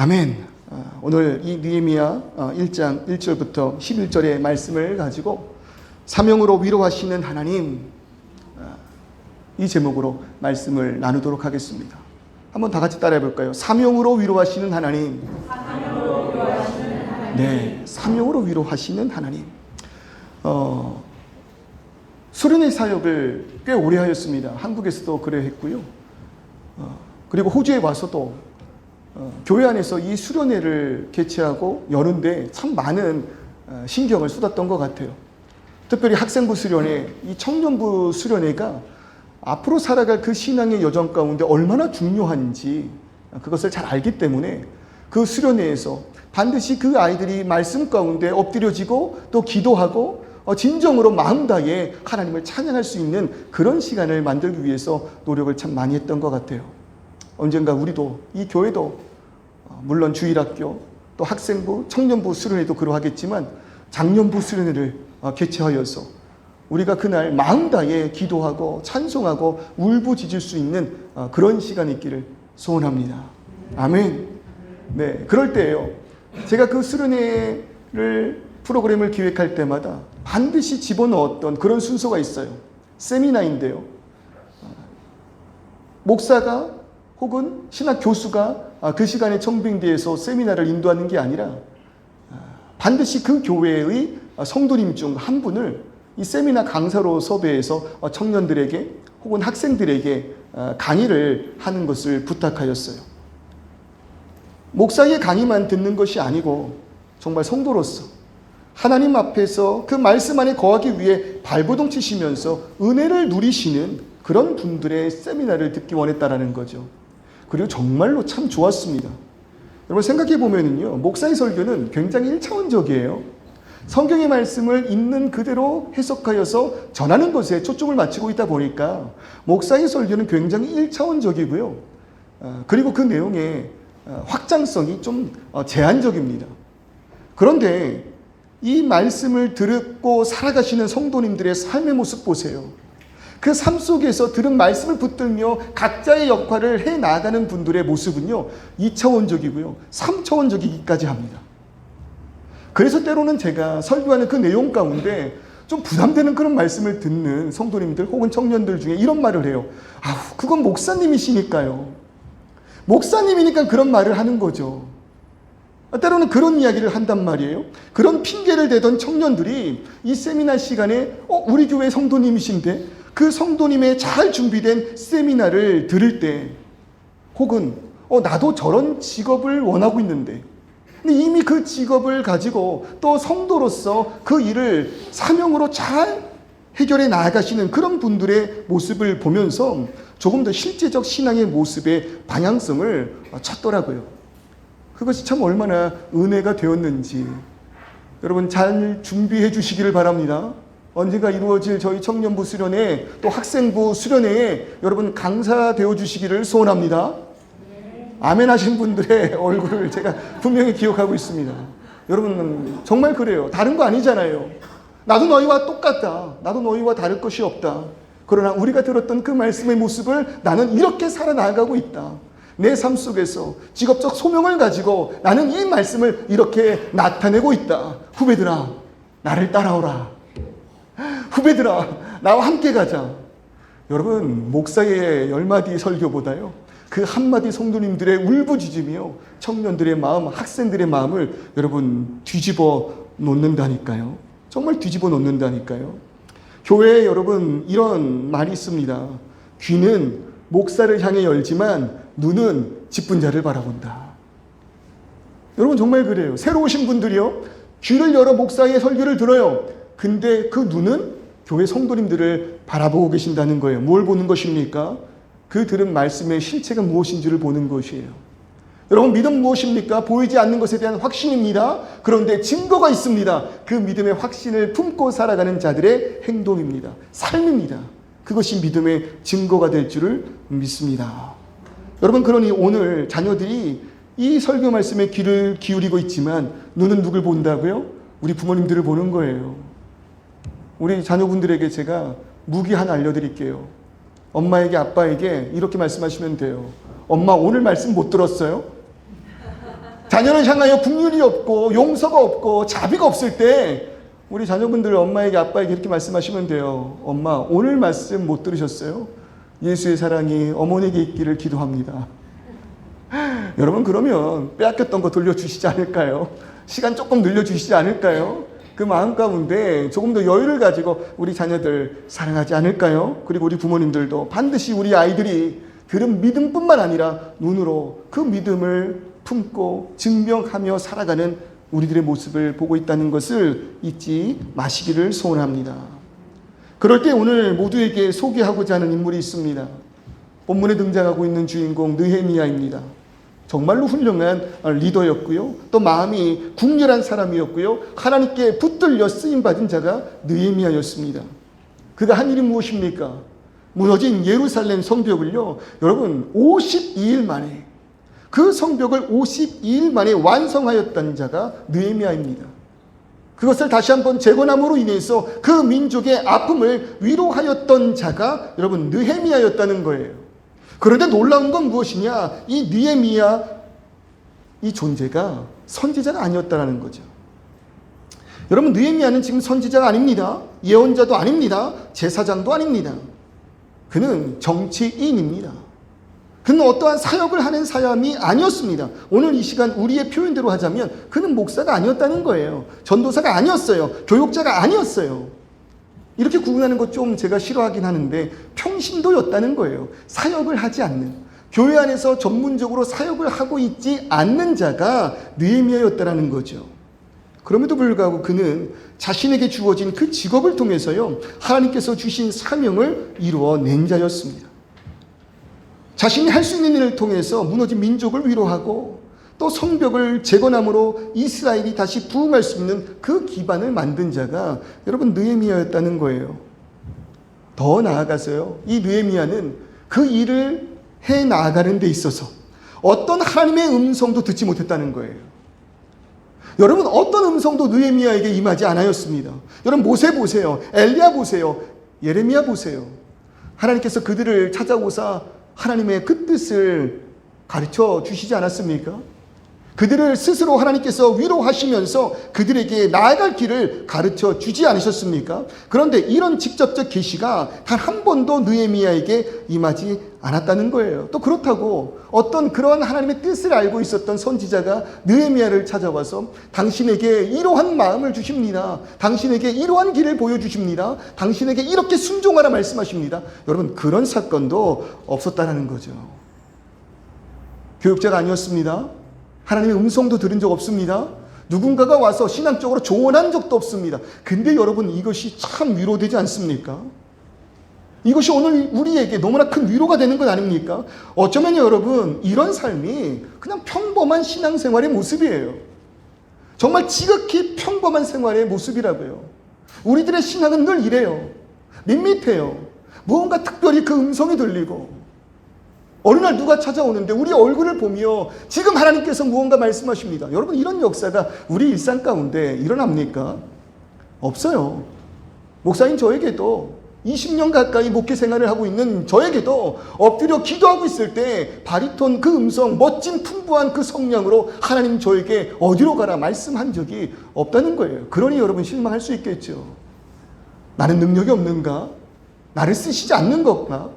아멘. 오늘 이 느헤미야 1장 1절부터 11절의 말씀을 가지고 사명으로 위로하시는 하나님, 이 제목으로 말씀을 나누도록 하겠습니다. 한번 다 같이 따라해 볼까요? 사명으로 위로하시는 하나님. 네, 사명으로 위로하시는 하나님. 수련회 사역을 꽤 오래 하였습니다. 한국에서도 그래 했고요. 그리고 호주에 와서도 교회 안에서 이 수련회를 개최하고 여는데 참 많은 신경을 쏟았던 것 같아요. 특별히 학생부 수련회, 이 청년부 수련회가 앞으로 살아갈 그 신앙의 여정 가운데 얼마나 중요한지 그것을 잘 알기 때문에 그 수련회에서 반드시 그 아이들이 말씀 가운데 엎드려지고 또 기도하고 진정으로 마음 다해 하나님을 찬양할 수 있는 그런 시간을 만들기 위해서 노력을 참 많이 했던 것 같아요. 언젠가 우리도, 이 교회도 물론 주일학교, 또 학생부, 청년부 수련회도 그러하겠지만 장년부 수련회를 개최하여서 우리가 그날 마음 다해 기도하고 찬송하고 울부짖을 수 있는 그런 시간이 있기를 소원합니다. 아멘. 네, 그럴 때예요. 제가 그 수련회를 프로그램을 기획할 때마다 반드시 집어넣었던 그런 순서가 있어요. 세미나인데요. 목사가 혹은 신학 교수가 그 시간에 청빙대에서 세미나를 인도하는 게 아니라 반드시 그 교회의 성도님 중 한 분을 이 세미나 강사로 섭외해서 청년들에게 혹은 학생들에게 강의를 하는 것을 부탁하였어요. 목사의 강의만 듣는 것이 아니고 정말 성도로서 하나님 앞에서 그 말씀 안에 거하기 위해 발버둥 치시면서 은혜를 누리시는 그런 분들의 세미나를 듣기 원했다라는 거죠. 그리고 정말로 참 좋았습니다. 여러분 생각해 보면은요, 목사의 설교는 굉장히 1차원적이에요. 성경의 말씀을 있는 그대로 해석하여서 전하는 것에 초점을 맞추고 있다 보니까 목사의 설교는 굉장히 1차원적이고요. 그리고 그 내용의 확장성이 좀 제한적입니다. 그런데 이 말씀을 듣고 살아가시는 성도님들의 삶의 모습 보세요. 그 삶 속에서 들은 말씀을 붙들며 각자의 역할을 해 나가는 분들의 모습은요, 2차원적이고요, 3차원적이기까지 합니다. 그래서 때로는 제가 설교하는 그 내용 가운데 좀 부담되는 그런 말씀을 듣는 성도님들 혹은 청년들 중에 이런 말을 해요. 그건 목사님이시니까요. 목사님이니까 그런 말을 하는 거죠. 때로는 그런 이야기를 한단 말이에요. 그런 핑계를 대던 청년들이 이 세미나 시간에 우리 교회 성도님이신데 그 성도님의 잘 준비된 세미나를 들을 때 혹은 나도 저런 직업을 원하고 있는데 근데 이미 그 직업을 가지고 또 성도로서 그 일을 사명으로 잘 해결해 나아가시는 그런 분들의 모습을 보면서 조금 더 실제적 신앙의 모습의 방향성을 찾더라고요. 그것이 참 얼마나 은혜가 되었는지 여러분 잘 준비해 주시기를 바랍니다. 언젠가 이루어질 저희 청년부 수련회 또 학생부 수련회에 여러분 강사 되어 주시기를 소원합니다. 아멘 하신 분들의 얼굴을 제가 분명히 기억하고 있습니다. 여러분 정말 그래요. 다른 거 아니잖아요. 나도 너희와 똑같다. 나도 너희와 다를 것이 없다. 그러나 우리가 들었던 그 말씀의 모습을 나는 이렇게 살아나가고 있다. 내 삶 속에서 직업적 소명을 가지고 나는 이 말씀을 이렇게 나타내고 있다. 후배들아, 나를 따라오라. 후배들아, 나와 함께 가자. 여러분, 목사의 10마디 설교보다요, 그 한마디 성도님들의 울부짖으며 청년들의 마음, 학생들의 마음을 여러분 뒤집어 놓는다니까요. 정말 뒤집어 놓는다니까요. 교회에 여러분 이런 말이 있습니다. 귀는 목사를 향해 열지만 눈은 직분 자를 바라본다. 여러분 정말 그래요. 새로 오신 분들이요, 귀를 열어 목사의 설교를 들어요. 근데 그 눈은 교회 성도님들을 바라보고 계신다는 거예요. 뭘 보는 것입니까? 그 들은 말씀의 실체가 무엇인지를 보는 것이에요. 여러분 믿음 무엇입니까? 보이지 않는 것에 대한 확신입니다. 그런데 증거가 있습니다. 그 믿음의 확신을 품고 살아가는 자들의 행동입니다. 삶입니다. 그것이 믿음의 증거가 될 줄을 믿습니다. 여러분 그러니 오늘 자녀들이 이 설교 말씀에 귀를 기울이고 있지만 눈은 누굴 본다고요? 우리 부모님들을 보는 거예요. 우리 자녀분들에게 제가 무기 하나 알려드릴게요. 엄마에게 아빠에게 이렇게 말씀하시면 돼요. 엄마 오늘 말씀 못 들었어요? 자녀를 향하여 긍휼이 없고 용서가 없고 자비가 없을 때 우리 자녀분들 엄마에게 아빠에게 이렇게 말씀하시면 돼요. 엄마, 오늘 말씀 못 들으셨어요? 예수의 사랑이 어머니에게 있기를 기도합니다. 여러분, 그러면 빼앗겼던 거 돌려주시지 않을까요? 시간 조금 늘려주시지 않을까요? 그 마음 가운데 조금 더 여유를 가지고 우리 자녀들 사랑하지 않을까요? 그리고 우리 부모님들도 반드시 우리 아이들이 들은 믿음뿐만 아니라 눈으로 그 믿음을 품고 증명하며 살아가는 우리들의 모습을 보고 있다는 것을 잊지 마시기를 소원합니다. 그럴 때 오늘 모두에게 소개하고자 하는 인물이 있습니다. 본문에 등장하고 있는 주인공 느헤미야입니다. 정말로 훌륭한 리더였고요. 또 마음이 국렬한 사람이었고요. 하나님께 붙들려 쓰임받은 자가 느헤미야였습니다. 그가 한 일이 무엇입니까? 무너진 예루살렘 성벽을요, 여러분 52일 만에, 그 성벽을 52일 만에 완성하였던 자가 느헤미야입니다. 그것을 다시 한번 재건함으로 인해서 그 민족의 아픔을 위로하였던 자가 여러분 느헤미야였다는 거예요. 그런데 놀라운 건 무엇이냐? 이 느헤미야, 이 존재가 선지자가 아니었다는 거죠. 여러분, 느헤미야는 지금 선지자가 아닙니다. 예언자도 아닙니다. 제사장도 아닙니다. 그는 정치인입니다. 그는 어떠한 사역을 하는 사람이 아니었습니다. 오늘 이 시간 우리의 표현대로 하자면 그는 목사가 아니었다는 거예요. 전도사가 아니었어요. 교육자가 아니었어요. 이렇게 구분하는 것 좀 제가 싫어하긴 하는데 평신도였다는 거예요. 사역을 하지 않는, 교회 안에서 전문적으로 사역을 하고 있지 않는 자가 느헤미야였다는 거죠. 그럼에도 불구하고 그는 자신에게 주어진 그 직업을 통해서요, 하나님께서 주신 사명을 이루어낸 자였습니다. 자신이 할 수 있는 일을 통해서 무너진 민족을 위로하고 또 성벽을 재건함으로 이스라엘이 다시 부흥할 수 있는 그 기반을 만든 자가 여러분 느헤미야였다는 거예요. 더 나아가서요, 이 느헤미야는 그 일을 해 나아가는 데 있어서 어떤 하나님의 음성도 듣지 못했다는 거예요. 여러분, 어떤 음성도 느헤미야에게 임하지 않았습니다. 여러분, 모세 보세요. 엘리야 보세요. 예레미야 보세요. 하나님께서 그들을 찾아오사 하나님의 그 뜻을 가르쳐 주시지 않았습니까? 그들을 스스로 하나님께서 위로하시면서 그들에게 나아갈 길을 가르쳐 주지 않으셨습니까? 그런데 이런 직접적 계시가 단 한 번도 느헤미야에게 임하지 않았다는 거예요. 또 그렇다고 어떤 그러한 하나님의 뜻을 알고 있었던 선지자가 느헤미야를 찾아와서 당신에게 이러한 마음을 주십니다. 당신에게 이러한 길을 보여주십니다. 당신에게 이렇게 순종하라 말씀하십니다. 여러분, 그런 사건도 없었다는 거죠. 교육자가 아니었습니다. 하나님의 음성도 들은 적 없습니다. 누군가가 와서 신앙적으로 조언한 적도 없습니다. 근데 여러분, 이것이 참 위로되지 않습니까? 이것이 오늘 우리에게 너무나 큰 위로가 되는 것 아닙니까? 어쩌면 여러분, 이런 삶이 그냥 평범한 신앙생활의 모습이에요. 정말 지극히 평범한 생활의 모습이라고요. 우리들의 신앙은 늘 이래요. 밋밋해요. 무언가 특별히 그 음성이 들리고 어느 날 누가 찾아오는데 우리 얼굴을 보며 지금 하나님께서 무언가 말씀하십니다. 여러분, 이런 역사가 우리 일상 가운데 일어납니까? 없어요. 목사인 저에게도 20년 가까이 목회 생활을 하고 있는 저에게도 엎드려 기도하고 있을 때 바리톤 그 음성, 멋진 풍부한 그 성량으로 하나님 저에게 어디로 가라 말씀한 적이 없다는 거예요. 그러니 여러분 실망할 수 있겠죠. 나는 능력이 없는가? 나를 쓰시지 않는 건가?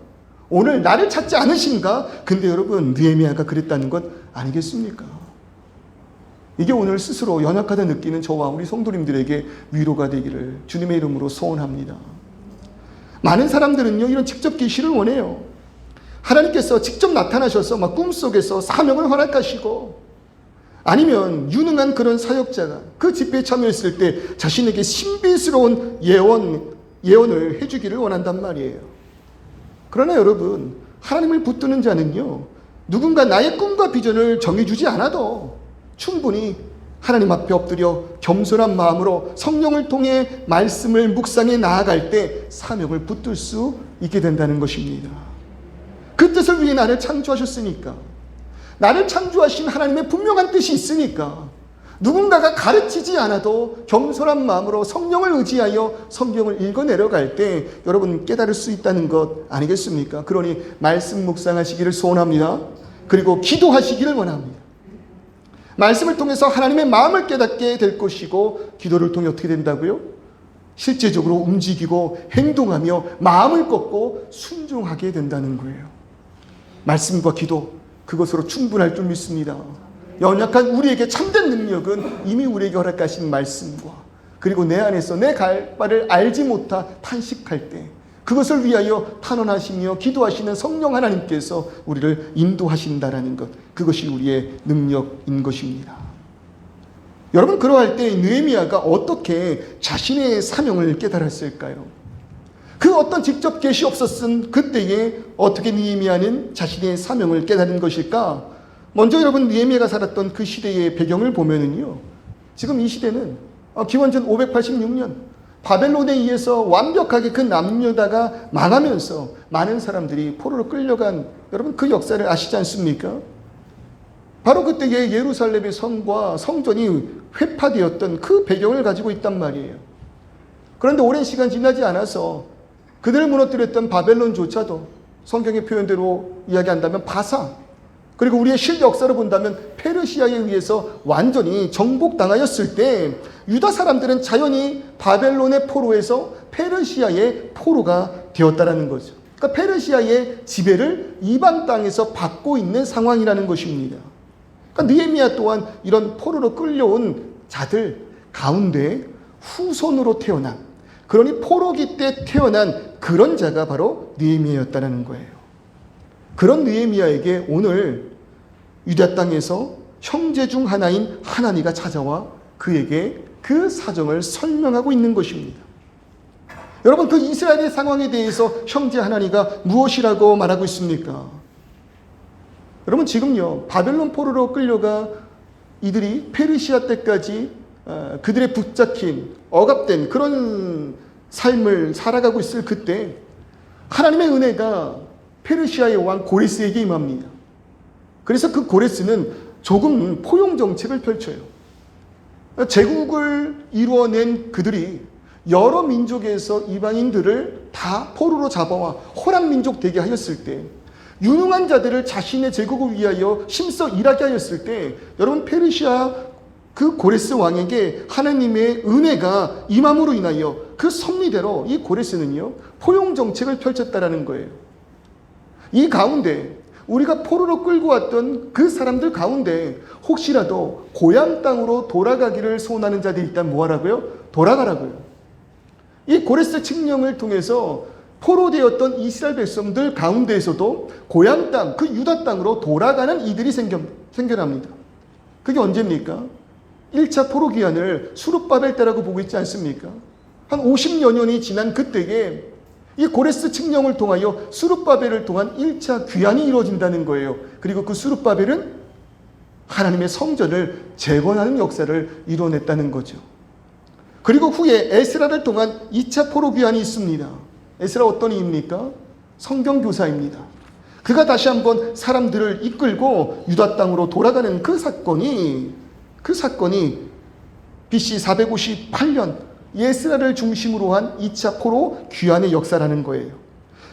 오늘 나를 찾지 않으신가? 근데 여러분, 느헤미야가 그랬다는 것 아니겠습니까? 이게 오늘 스스로 연약하다 느끼는 저와 우리 성도님들에게 위로가 되기를 주님의 이름으로 소원합니다. 많은 사람들은요, 이런 직접 계시를 원해요. 하나님께서 직접 나타나셔서 막 꿈속에서 사명을 허락하시고, 아니면 유능한 그런 사역자가 그 집회에 참여했을 때 자신에게 신비스러운 예언을 해주기를 원한단 말이에요. 그러나 여러분, 하나님을 붙드는 자는요, 누군가 나의 꿈과 비전을 정해주지 않아도 충분히 하나님 앞에 엎드려 겸손한 마음으로 성령을 통해 말씀을 묵상해 나아갈 때 사명을 붙들 수 있게 된다는 것입니다. 그 뜻을 위해 나를 창조하셨으니까, 나를 창조하신 하나님의 분명한 뜻이 있으니까 누군가가 가르치지 않아도 겸손한 마음으로 성령을 의지하여 성경을 읽어 내려갈 때 여러분 깨달을 수 있다는 것 아니겠습니까? 그러니 말씀 묵상하시기를 소원합니다. 그리고 기도하시기를 원합니다. 말씀을 통해서 하나님의 마음을 깨닫게 될 것이고, 기도를 통해 어떻게 된다고요? 실제적으로 움직이고 행동하며 마음을 꺾고 순종하게 된다는 거예요. 말씀과 기도, 그것으로 충분할 줄 믿습니다. 연약한 우리에게 참된 능력은 이미 우리에게 허락하신 말씀과, 그리고 내 안에서 내 갈 바를 알지 못하 탄식할 때 그것을 위하여 탄원하시며 기도하시는 성령 하나님께서 우리를 인도하신다라는 것, 그것이 우리의 능력인 것입니다. 여러분, 그러할 때 느헤미야가 어떻게 자신의 사명을 깨달았을까요? 그 어떤 직접 계시 없었은 그때에 어떻게 느헤미야는 자신의 사명을 깨달은 것일까? 먼저 여러분, 느헤미야가 살았던 그 시대의 배경을 보면은요, 지금 이 시대는 기원전 586년 바벨론에 의해서 완벽하게 그 남유다가 망하면서 많은 사람들이 포로로 끌려간, 여러분 그 역사를 아시지 않습니까? 바로 그때의 예루살렘의 성과 성전이 회파되었던 그 배경을 가지고 있단 말이에요. 그런데 오랜 시간 지나지 않아서 그들을 무너뜨렸던 바벨론조차도 성경의 표현대로 이야기한다면 바사, 그리고 우리의 실역사로 본다면 페르시아에 의해서 완전히 정복당하였을 때 유다 사람들은 자연히 바벨론의 포로에서 페르시아의 포로가 되었다라는 거죠. 그러니까 페르시아의 지배를 이방 땅에서 받고 있는 상황이라는 것입니다. 그러니까 느헤미야 또한 이런 포로로 끌려온 자들 가운데 후손으로 태어난, 그러니 포로기 때 태어난 그런 자가 바로 느헤미야였다는 거예요. 그런 느헤미야에게 오늘 유다 땅에서 형제 중 하나인 하나니가 찾아와 그에게 그 사정을 설명하고 있는 것입니다. 여러분, 그 이스라엘의 상황에 대해서 형제 하나니가 무엇이라고 말하고 있습니까? 여러분, 지금요 바벨론 포로로 끌려가 이들이 페르시아 때까지 그들의 붙잡힌, 억압된 그런 삶을 살아가고 있을 그때 하나님의 은혜가 페르시아의 왕 고레스에게 임합니다. 그래서 그 고레스는 조금 포용 정책을 펼쳐요. 제국을 이루어낸 그들이 여러 민족에서 이방인들을 다 포로로 잡아와 호락 민족 되게 하였을 때, 유능한 자들을 자신의 제국을 위하여 힘써 일하게 하였을 때, 여러분 페르시아 그 고레스 왕에게 하나님의 은혜가 임함으로 인하여 그 섭리대로 이 고레스는요 포용 정책을 펼쳤다라는 거예요. 이 가운데 우리가 포로로 끌고 왔던 그 사람들 가운데 혹시라도 고향 땅으로 돌아가기를 소원하는 자들이 있다면 뭐하라고요? 돌아가라고요. 이 고레스 칙령을 통해서 포로되었던 이스라엘 백성들 가운데에서도 고향 땅, 그 유다 땅으로 돌아가는 이들이 생겨납니다. 그게 언제입니까? 1차 포로 기한을 수룹바벨 때라고 보고 있지 않습니까? 한 50여 년이 지난 그때에 이 고레스 칙령을 통하여 수룹바벨을 통한 1차 귀환이 이루어진다는 거예요. 그리고 그 수룹바벨은 하나님의 성전을 재건하는 역사를 이루어냈다는 거죠. 그리고 후에 에스라를 통한 2차 포로 귀환이 있습니다. 에스라 어떤 이입니까? 성경교사입니다. 그가 다시 한번 사람들을 이끌고 유다 땅으로 돌아가는 그 사건이 BC 458년 에스라를 중심으로 한 2차 포로 귀환의 역사라는 거예요.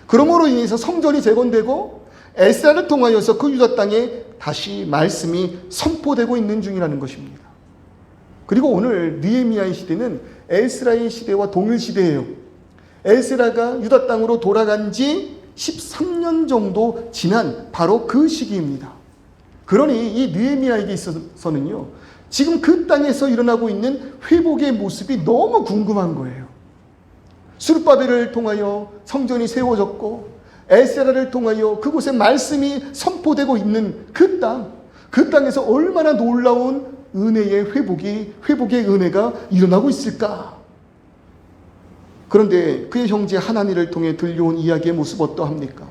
그러므로 인해서 성전이 재건되고 에스라를 통하여서 그 유다 땅에 다시 말씀이 선포되고 있는 중이라는 것입니다. 그리고 오늘 느헤미야의 시대는 에스라의 시대와 동일 시대예요. 에스라가 유다 땅으로 돌아간 지 13년 정도 지난 바로 그 시기입니다. 그러니 이 느헤미야에게 있어서는요, 지금 그 땅에서 일어나고 있는 회복의 모습이 너무 궁금한 거예요. 수룹바벨을 통하여 성전이 세워졌고 에스라를 통하여 그곳에 말씀이 선포되고 있는 그 땅에서 얼마나 놀라운 은혜의 회복의 은혜가 일어나고 있을까? 그런데 그의 형제 하나니를 통해 들려온 이야기의 모습 어떠합니까?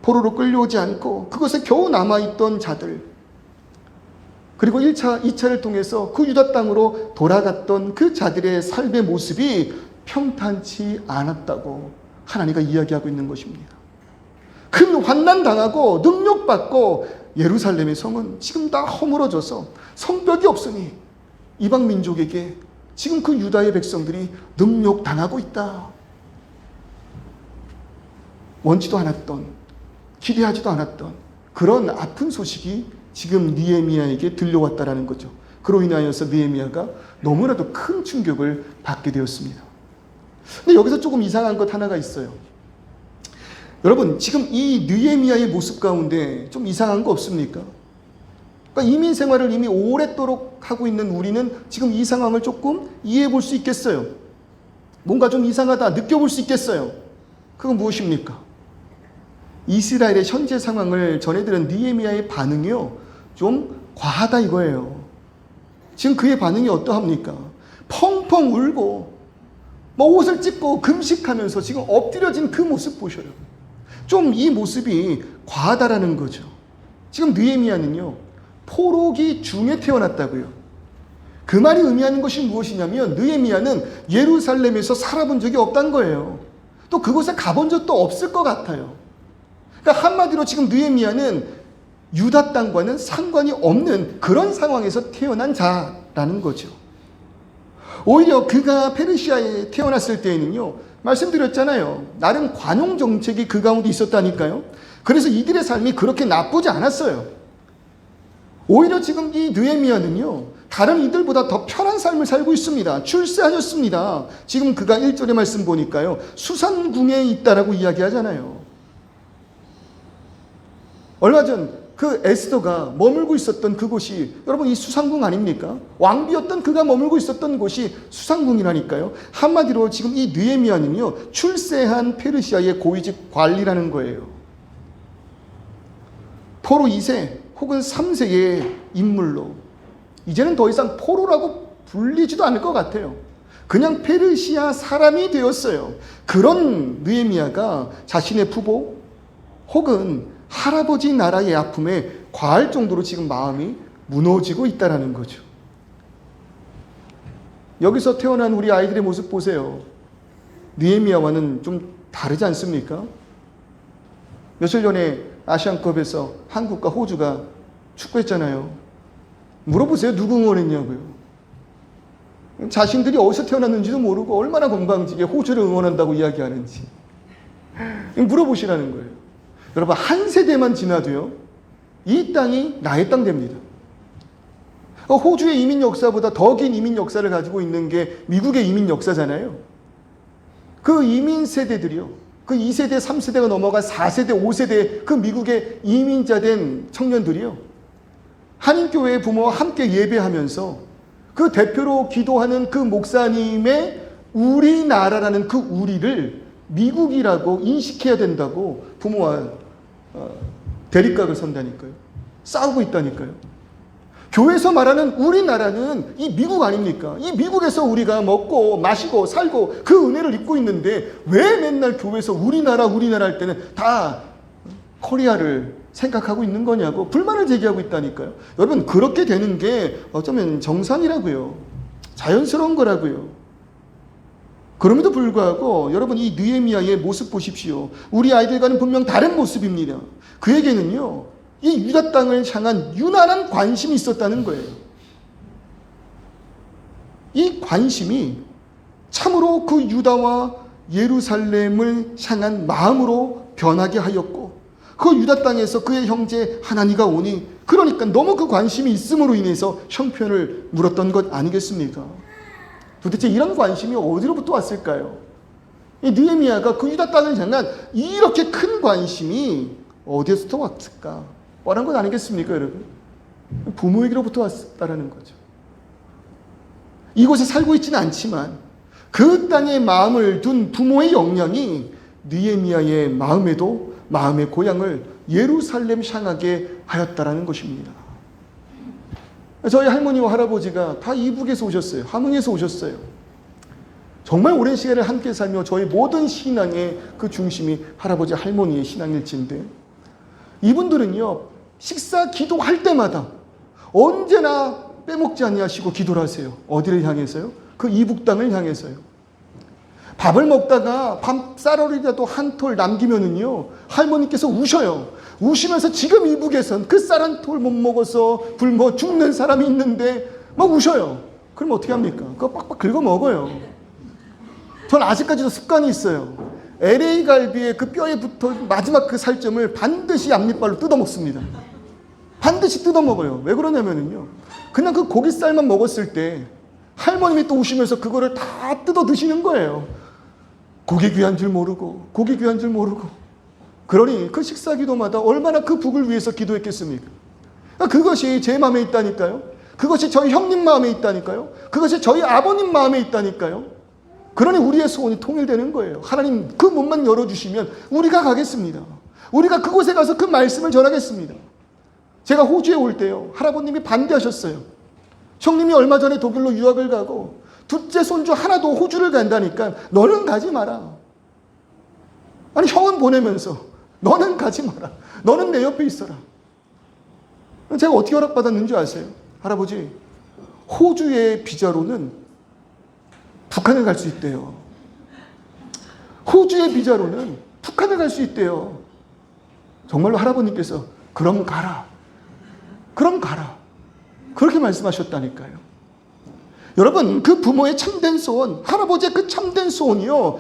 포로로 끌려오지 않고 그것에 겨우 남아있던 자들, 그리고 1차, 2차를 통해서 그 유다 땅으로 돌아갔던 그 자들의 삶의 모습이 평탄치 않았다고 하나님과 이야기하고 있는 것입니다. 큰 환난 당하고 능력받고 예루살렘의 성은 지금 다 허물어져서 성벽이 없으니 이방 민족에게 지금 그 유다의 백성들이 능욕당하고 있다. 원치도 않았던, 기대하지도 않았던 그런 아픈 소식이 지금 느헤미야에게 들려왔다라는 거죠. 그로 인하여서 느헤미야가 너무나도 큰 충격을 받게 되었습니다. 근데 여기서 조금 이상한 것 하나가 있어요. 여러분, 지금 이 느헤미야의 모습 가운데 좀 이상한 거 없습니까? 그러니까 이민 생활을 이미 오랫도록 하고 있는 우리는 지금 이 상황을 조금 이해해 볼 수 있겠어요. 뭔가 좀 이상하다 느껴볼 수 있겠어요. 그건 무엇입니까? 이스라엘의 현재 상황을 전해들은 느헤미야의 반응이요, 좀 과하다 이거예요. 지금 그의 반응이 어떠합니까? 펑펑 울고 옷을 찢고 금식하면서 지금 엎드려진 그 모습 보셔요. 좀 이 모습이 과하다라는 거죠. 지금 느헤미야는요, 포로기 중에 태어났다고요. 그 말이 의미하는 것이 무엇이냐면 느헤미야는 예루살렘에서 살아본 적이 없다는 거예요. 또 그곳에 가본 적도 없을 것 같아요. 그러니까 한마디로 지금 느헤미야는 유다 땅과는 상관이 없는 그런 상황에서 태어난 자라는 거죠. 오히려 그가 페르시아에 태어났을 때에는요, 말씀드렸잖아요. 나름 관용 정책이 그 가운데 있었다니까요. 그래서 이들의 삶이 그렇게 나쁘지 않았어요. 오히려 지금 이 느헤미야는요, 다른 이들보다 더 편한 삶을 살고 있습니다. 출세하셨습니다. 지금 그가 1절의 말씀 보니까요, 수산궁에 있다라고 이야기하잖아요. 얼마 전 그 에스더가 머물고 있었던 그곳이 여러분 이 수산궁 아닙니까? 왕비였던 그가 머물고 있었던 곳이 수산궁이라니까요. 한마디로 지금 이 느헤미야는요, 출세한 페르시아의 고위직 관리라는 거예요. 포로 2세 혹은 3세의 인물로 이제는 더 이상 포로라고 불리지도 않을 것 같아요. 그냥 페르시아 사람이 되었어요. 그런 느헤미야가 자신의 부모 혹은 할아버지 나라의 아픔에 과할 정도로 지금 마음이 무너지고 있다는 거죠. 여기서 태어난 우리 아이들의 모습 보세요. 느헤미야와는 좀 다르지 않습니까? 며칠 전에 아시안컵에서 한국과 호주가 축구했잖아요. 물어보세요. 누구 응원했냐고요. 자신들이 어디서 태어났는지도 모르고 얼마나 건방지게 호주를 응원한다고 이야기하는지 물어보시라는 거예요. 여러분, 한 세대만 지나도요, 이 땅이 나의 땅 됩니다. 호주의 이민 역사보다 더 긴 이민 역사를 가지고 있는 게 미국의 이민 역사잖아요. 그 이민 세대들이요, 그 2세대, 3세대가 넘어가 4세대, 5세대 그 미국의 이민자 된 청년들이요, 한인교회의 부모와 함께 예배하면서 그 대표로 기도하는 그 목사님의 우리나라라는 그 우리를 미국이라고 인식해야 된다고 부모와 대립각을 선다니까요. 싸우고 있다니까요. 교회에서 말하는 우리나라는 이 미국 아닙니까? 이 미국에서 우리가 먹고 마시고 살고 그 은혜를 입고 있는데 왜 맨날 교회에서 우리나라 할 때는 다 코리아를 생각하고 있는 거냐고 불만을 제기하고 있다니까요. 여러분, 그렇게 되는 게 어쩌면 정상이라고요. 자연스러운 거라고요. 그럼에도 불구하고 여러분, 이 느헤미야의 모습 보십시오. 우리 아이들과는 분명 다른 모습입니다. 그에게는요, 이 유다 땅을 향한 유난한 관심이 있었다는 거예요. 이 관심이 참으로 그 유다와 예루살렘을 향한 마음으로 변하게 하였고, 그 유다 땅에서 그의 형제 하나니가 오니, 그러니까 너무 그 관심이 있음으로 인해서 형편을 물었던 것 아니겠습니까? 도대체 이런 관심이 어디로부터 왔을까요? 이 느헤미야가 그 유다 땅을 향한 이렇게 큰 관심이 어디에서부터 왔을까? 뻔한 것 아니겠습니까, 여러분? 부모에게로부터 왔다라는 거죠. 이곳에 살고 있지는 않지만 그 땅에 마음을 둔 부모의 영향이 느헤미야의 마음에도 마음의 고향을 예루살렘 향하게 하였다라는 것입니다. 저희 할머니와 할아버지가 다 이북에서 오셨어요. 함흥에서 오셨어요. 정말 오랜 시간을 함께 살며 저희 모든 신앙의 그 중심이 할아버지 할머니의 신앙일지인데, 이분들은요, 식사 기도할 때마다 언제나 빼먹지 아니하시고 기도를 하세요. 어디를 향해서요? 그 이북 땅을 향해서요. 밥을 먹다가 밥 쌀알이라도 한 톨 남기면은요, 할머니께서 우셔요. 우시면서 지금 이북에선 그 쌀 한 톨 못 먹어서 굶어 죽는 사람이 있는데 막 우셔요. 그럼 어떻게 합니까? 그거 빡빡 긁어 먹어요. 전 아직까지도 습관이 있어요. LA 갈비에 그 뼈에 붙어 마지막 그 살점을 반드시 앞니빨로 뜯어 먹습니다. 반드시 뜯어 먹어요. 왜 그러냐면요, 그냥 그 고깃살만 먹었을 때 할머님이 또 오시면서 그거를 다 뜯어 드시는 거예요. 고기 귀한 줄 모르고, 고기 귀한 줄 모르고. 그러니 그 식사 기도마다 얼마나 그 북을 위해서 기도했겠습니까? 그것이 제 마음에 있다니까요. 그것이 저희 형님 마음에 있다니까요. 그것이 저희 아버님 마음에 있다니까요. 그러니 우리의 소원이 통일되는 거예요. 하나님 그 문만 열어주시면 우리가 가겠습니다. 우리가 그곳에 가서 그 말씀을 전하겠습니다. 제가 호주에 올 때요, 할아버님이 반대하셨어요. 형님이 얼마 전에 독일로 유학을 가고 둘째 손주 하나도 호주를 간다니까 너는 가지 마라. 아니, 형은 보내면서 너는 가지 마라. 너는 내 옆에 있어라. 제가 어떻게 허락받았는지 아세요? 할아버지, 호주의 비자로는 북한을 갈 수 있대요. 호주의 비자로는 북한을 갈 수 있대요. 정말로 할아버님께서 그럼 가라. 그럼 가라. 그렇게 말씀하셨다니까요. 여러분, 그 부모의 참된 소원, 할아버지의 그 참된 소원이요,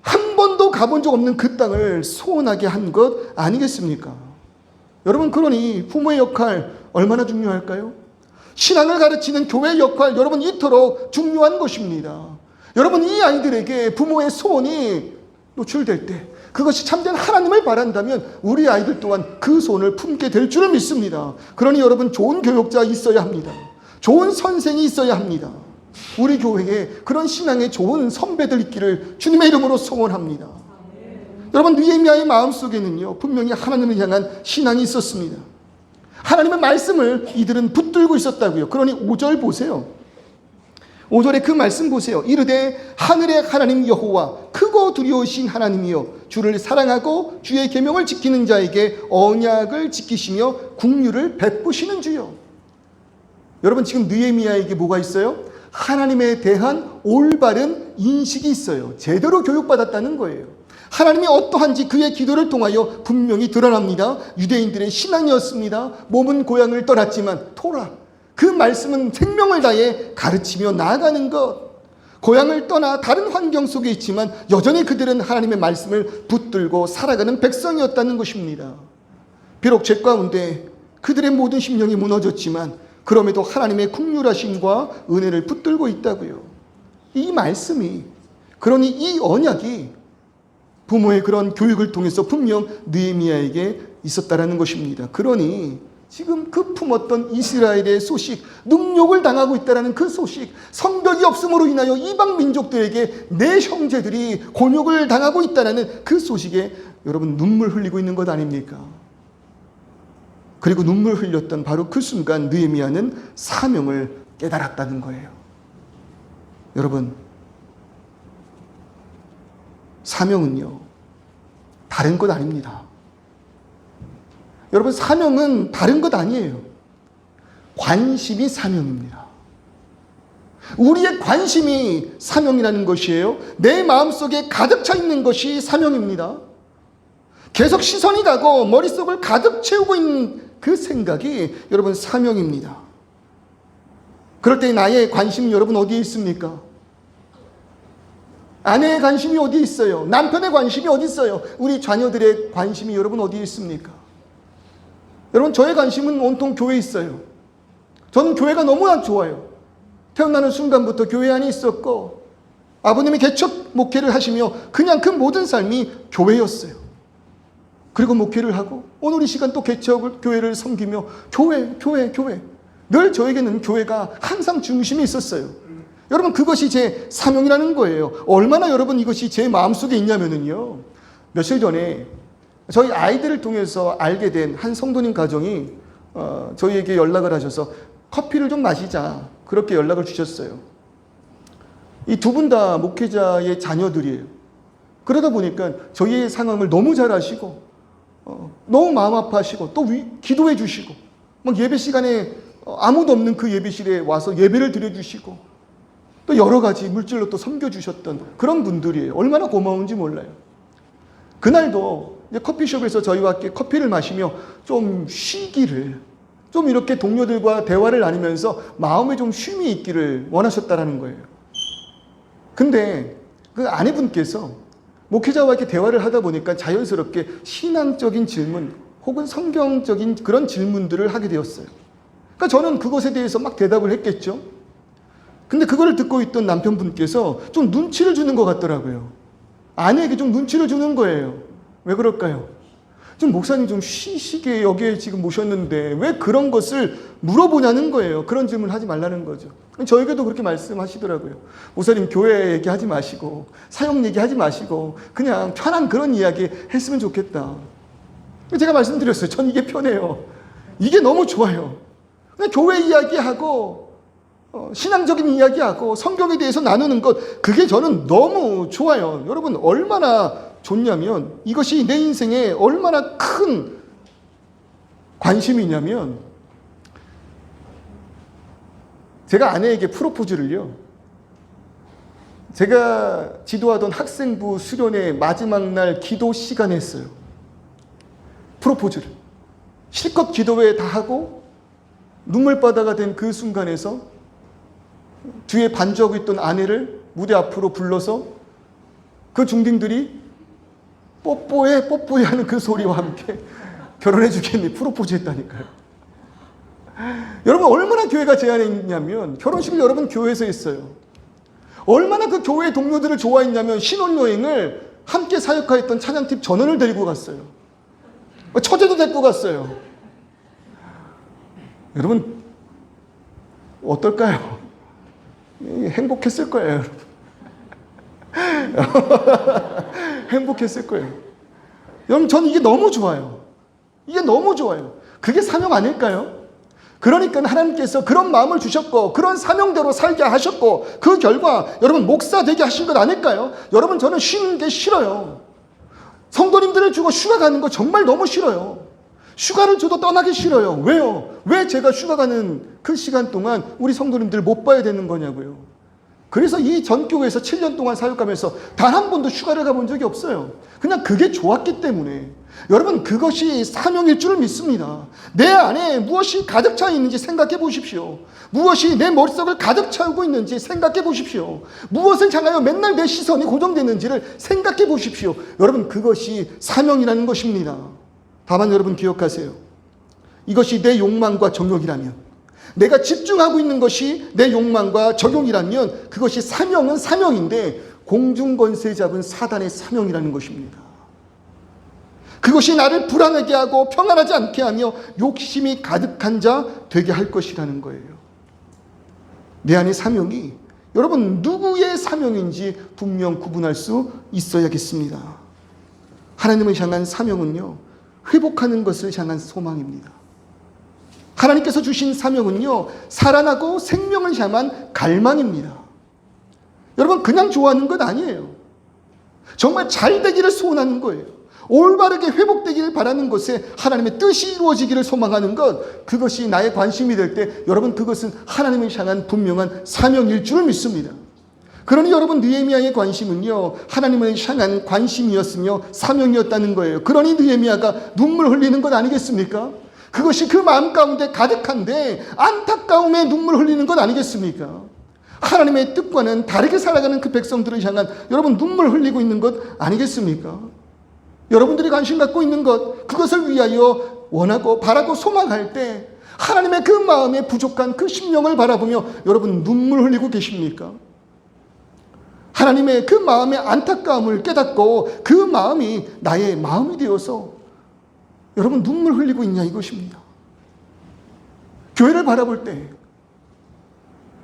한 번도 가본 적 없는 그 땅을 소원하게 한 것 아니겠습니까? 여러분, 그러니 부모의 역할 얼마나 중요할까요? 신앙을 가르치는 교회의 역할, 여러분, 이토록 중요한 것입니다. 여러분, 이 아이들에게 부모의 소원이 노출될 때 그것이 참된 하나님을 바란다면 우리 아이들 또한 그 소원을 품게 될 줄을 믿습니다. 그러니 여러분, 좋은 교육자 있어야 합니다. 좋은 선생이 있어야 합니다. 우리 교회에 그런 신앙의 좋은 선배들 있기를 주님의 이름으로 소원합니다. 여러분, 느헤미야의 마음속에는요, 분명히 하나님을 향한 신앙이 있었습니다. 하나님의 말씀을 이들은 붙들고 있었다고요. 그러니 5절 보세요. 5절에 그 말씀 보세요. 이르되 하늘의 하나님 여호와 크고 두려우신 하나님이여 주를 사랑하고 주의 계명을 지키는 자에게 언약을 지키시며 긍휼을 베푸시는 주여. 여러분, 지금 느헤미야에게 뭐가 있어요? 하나님에 대한 올바른 인식이 있어요. 제대로 교육받았다는 거예요. 하나님이 어떠한지 그의 기도를 통하여 분명히 드러납니다. 유대인들의 신앙이었습니다. 몸은 고향을 떠났지만 토라, 그 말씀은 생명을 다해 가르치며 나아가는 것. 고향을 떠나 다른 환경 속에 있지만 여전히 그들은 하나님의 말씀을 붙들고 살아가는 백성이었다는 것입니다. 비록 죄 가운데 그들의 모든 심령이 무너졌지만 그럼에도 하나님의 긍휼하심과 은혜를 붙들고 있다고요. 이 말씀이, 그러니 이 언약이 부모의 그런 교육을 통해서 분명 느헤미야에게 있었다라는 것입니다. 그러니 지금 그 품었던 이스라엘의 소식, 능욕을 당하고 있다는 그 소식, 성벽이 없음으로 인하여 이방 민족들에게 내 형제들이 곤욕을 당하고 있다는 그 소식에 여러분 눈물 흘리고 있는 것 아닙니까? 그리고 눈물 흘렸던 바로 그 순간 느헤미야는 사명을 깨달았다는 거예요. 여러분, 사명은요, 다른 것 아닙니다. 여러분, 사명은 다른 것 아니에요. 관심이 사명입니다. 우리의 관심이 사명이라는 것이에요. 내 마음속에 가득 차 있는 것이 사명입니다. 계속 시선이 가고 머릿속을 가득 채우고 있는 그 생각이 여러분 사명입니다. 그럴 때 나의 관심이 여러분 어디에 있습니까? 아내의 관심이 어디에 있어요? 남편의 관심이 어디 있어요? 우리 자녀들의 관심이 여러분 어디에 있습니까? 여러분, 저의 관심은 온통 교회에 있어요. 저는 교회가 너무나 좋아요. 태어나는 순간부터 교회 안에 있었고 아버님이 개척 목회를 하시며 그냥 그 모든 삶이 교회였어요. 그리고 목회를 하고 오늘 이 시간 또 개척을 교회를 섬기며 교회. 늘 저에게는 교회가 항상 중심에 있었어요. 여러분, 그것이 제 사명이라는 거예요. 얼마나 여러분 이것이 제 마음속에 있냐면요, 며칠 전에 저희 아이들을 통해서 알게 된 한 성도님 가정이 저희에게 연락을 하셔서 커피를 좀 마시자, 그렇게 연락을 주셨어요. 이 두 분 다 목회자의 자녀들이에요. 그러다 보니까 저희의 상황을 너무 잘 아시고 너무 마음 아파하시고 또 기도해 주시고 막 예배 시간에 아무도 없는 그 예배실에 와서 예배를 드려주시고 또 여러 가지 물질로 또 섬겨주셨던 그런 분들이에요. 얼마나 고마운지 몰라요. 그날도 이제 커피숍에서 저희와 함께 커피를 마시며 좀 쉬기를, 좀 이렇게 동료들과 대화를 나누면서 마음에 좀 쉼이 있기를 원하셨다라는 거예요. 근데 그 아내분께서 목회자와 이렇게 대화를 하다 보니까 자연스럽게 신앙적인 질문 혹은 성경적인 그런 질문들을 하게 되었어요. 그러니까 저는 그것에 대해서 막 대답을 했겠죠. 근데 그거를 듣고 있던 남편분께서 좀 눈치를 주는 것 같더라고요. 아내에게 좀 눈치를 주는 거예요. 왜 그럴까요? 좀 목사님 좀 쉬시게 여기에 지금 모셨는데 왜 그런 것을 물어보냐는 거예요. 그런 질문을 하지 말라는 거죠. 저에게도 그렇게 말씀하시더라고요. 목사님 교회 얘기하지 마시고 사역 얘기하지 마시고 그냥 편한 그런 이야기 했으면 좋겠다. 제가 말씀드렸어요. 전 이게 편해요. 이게 너무 좋아요. 그냥 교회 이야기하고 신앙적인 이야기하고 성경에 대해서 나누는 것, 그게 저는 너무 좋아요. 여러분 얼마나 좋냐면 이것이 내 인생에 얼마나 큰 관심이냐면 제가 아내에게 프로포즈를요, 제가 지도하던 학생부 수련회 마지막 날 기도 시간에 했어요. 프로포즈를 실컷 기도회 다 하고 눈물바다가 된 그 순간에서 뒤에 반주하고 있던 아내를 무대 앞으로 불러서 그 중딩들이 뽀뽀해 뽀뽀해 하는 그 소리와 함께 결혼해 주겠니 프로포즈 했다니까요. 여러분 얼마나 교회가 제안했냐면 결혼식을 여러분 교회에서 했어요. 얼마나 그 교회 동료들을 좋아했냐면 신혼여행을 함께 사역하였던 찬양팀 전원을 데리고 갔어요. 처제도 데리고 갔어요. 여러분 어떨까요? 행복했을 거예요. 행복했을 거예요. 여러분 전 이게 너무 좋아요. 이게 너무 좋아요. 그게 사명 아닐까요? 그러니까 하나님께서 그런 마음을 주셨고 그런 사명대로 살게 하셨고 그 결과 여러분 목사 되게 하신 것 아닐까요? 여러분 저는 쉬는 게 싫어요. 성도님들을 주고 휴가 가는 거 정말 너무 싫어요. 휴가를 줘도 떠나기 싫어요. 왜요? 왜 제가 휴가 가는 그 시간 동안 우리 성도님들 못 봐야 되는 거냐고요. 그래서 이 전교회에서 7년 동안 사역하면서 단 한 번도 휴가를 가본 적이 없어요. 그냥 그게 좋았기 때문에. 여러분 그것이 사명일 줄을 믿습니다. 내 안에 무엇이 가득 차 있는지 생각해 보십시오. 무엇이 내 머릿속을 가득 채우고 있는지 생각해 보십시오. 무엇을 향하여 맨날 내 시선이 고정되는지를 생각해 보십시오. 여러분 그것이 사명이라는 것입니다. 다만 여러분 기억하세요. 이것이 내 욕망과 정욕이라면, 내가 집중하고 있는 것이 내 욕망과 적용이라면 그것이 사명은 사명인데 공중권세 잡은 사단의 사명이라는 것입니다. 그것이 나를 불안하게 하고 평안하지 않게 하며 욕심이 가득한 자 되게 할 것이라는 거예요. 내 안의 사명이 여러분 누구의 사명인지 분명 구분할 수 있어야겠습니다. 하나님을 향한 사명은요, 회복하는 것을 향한 소망입니다. 하나님께서 주신 사명은요, 살아나고 생명을 향한 갈망입니다. 여러분 그냥 좋아하는 것 아니에요. 정말 잘 되기를 소원하는 거예요. 올바르게 회복되기를 바라는 것에 하나님의 뜻이 이루어지기를 소망하는 것, 그것이 나의 관심이 될 때 여러분 그것은 하나님을 향한 분명한 사명일 줄을 믿습니다. 그러니 여러분 느헤미야의 관심은요, 하나님을 향한 관심이었으며 사명이었다는 거예요. 그러니 느헤미야가 눈물 흘리는 것 아니겠습니까? 그것이 그 마음 가운데 가득한데 안타까움에 눈물 흘리는 것 아니겠습니까? 하나님의 뜻과는 다르게 살아가는 그 백성들을 향한 여러분 눈물 흘리고 있는 것 아니겠습니까? 여러분들이 관심 갖고 있는 것, 그것을 위하여 원하고 바라고 소망할 때 하나님의 그 마음에 부족한 그 심령을 바라보며 여러분 눈물 흘리고 계십니까? 하나님의 그 마음의 안타까움을 깨닫고 그 마음이 나의 마음이 되어서 여러분 눈물 흘리고 있냐 이것입니다. 교회를 바라볼 때,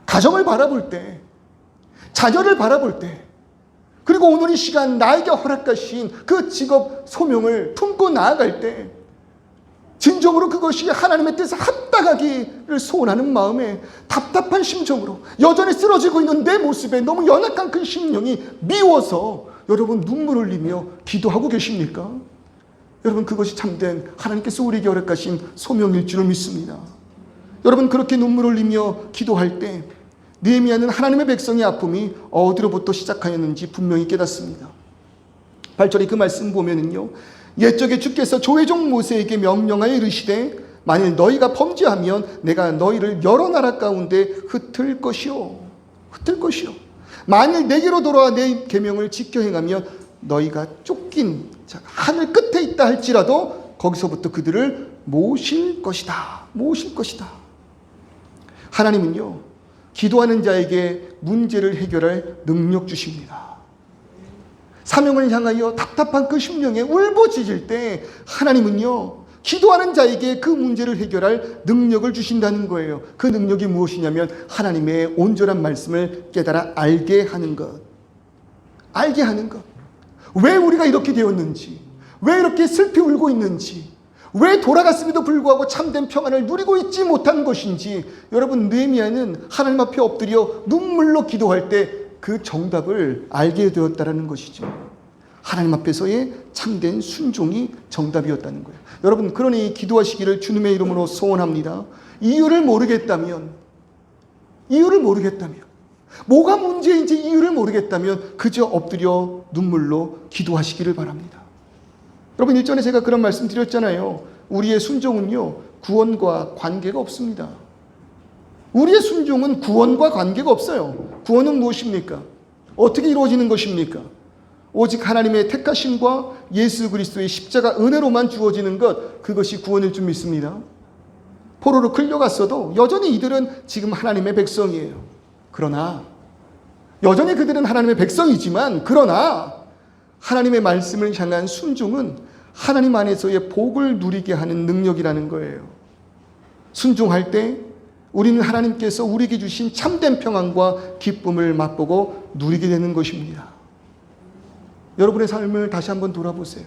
가정을 바라볼 때, 자녀를 바라볼 때, 그리고 오늘 이 시간 나에게 허락하신 그 직업 소명을 품고 나아갈 때 진정으로 그것이 하나님의 뜻에 합당하기를 소원하는 마음에 답답한 심정으로 여전히 쓰러지고 있는 내 모습에 너무 연약한 그 심령이 미워서 여러분 눈물 흘리며 기도하고 계십니까? 여러분 그것이 참된 하나님께서 우리에게 허락하신 소명일 줄을 믿습니다. 여러분 그렇게 눈물 흘리며 기도할 때 느헤미야는 하나님의 백성의 아픔이 어디로부터 시작하였는지 분명히 깨닫습니다. 8절에 그 말씀 보면은요, 옛적에 주께서 조회종 모세에게 명령하여 이르시되 만일 너희가 범죄하면 내가 너희를 여러 나라 가운데 흩을 것이요 만일 내게로 돌아와 내 계명을 지켜 행하면 너희가 쫓긴 하늘 끝에 있다 할지라도 거기서부터 그들을 모실 것이다. 모실 것이다. 하나님은요, 기도하는 자에게 문제를 해결할 능력 주십니다. 사명을 향하여 답답한 그 심령에 울부짖을 때 하나님은요, 기도하는 자에게 그 문제를 해결할 능력을 주신다는 거예요. 그 능력이 무엇이냐면 하나님의 온전한 말씀을 깨달아 알게 하는 것. 알게 하는 것. 왜 우리가 이렇게 되었는지, 왜 이렇게 슬피 울고 있는지, 왜 돌아갔음에도 불구하고 참된 평안을 누리고 있지 못한 것인지, 여러분, 느헤미야는 하나님 앞에 엎드려 눈물로 기도할 때 그 정답을 알게 되었다는 것이죠. 하나님 앞에서의 참된 순종이 정답이었다는 거예요. 여러분, 그러니 기도하시기를 주님의 이름으로 소원합니다. 이유를 모르겠다면, 뭐가 문제인지 이유를 모르겠다면 그저 엎드려 눈물로 기도하시기를 바랍니다. 여러분, 일전에 제가 그런 말씀 드렸잖아요. 우리의 순종은요, 구원과 관계가 없습니다. 우리의 순종은 구원과 관계가 없어요. 구원은 무엇입니까? 어떻게 이루어지는 것입니까? 오직 하나님의 택하심과 예수 그리스도의 십자가 은혜로만 주어지는 것, 그것이 구원일 줄 믿습니다. 포로로 끌려갔어도 여전히 이들은 지금 하나님의 백성이에요. 그러나 여전히 그들은 하나님의 백성이지만, 그러나 하나님의 말씀을 향한 순종은 하나님 안에서의 복을 누리게 하는 능력이라는 거예요. 순종할 때 우리는 하나님께서 우리에게 주신 참된 평안과 기쁨을 맛보고 누리게 되는 것입니다. 여러분의 삶을 다시 한번 돌아보세요.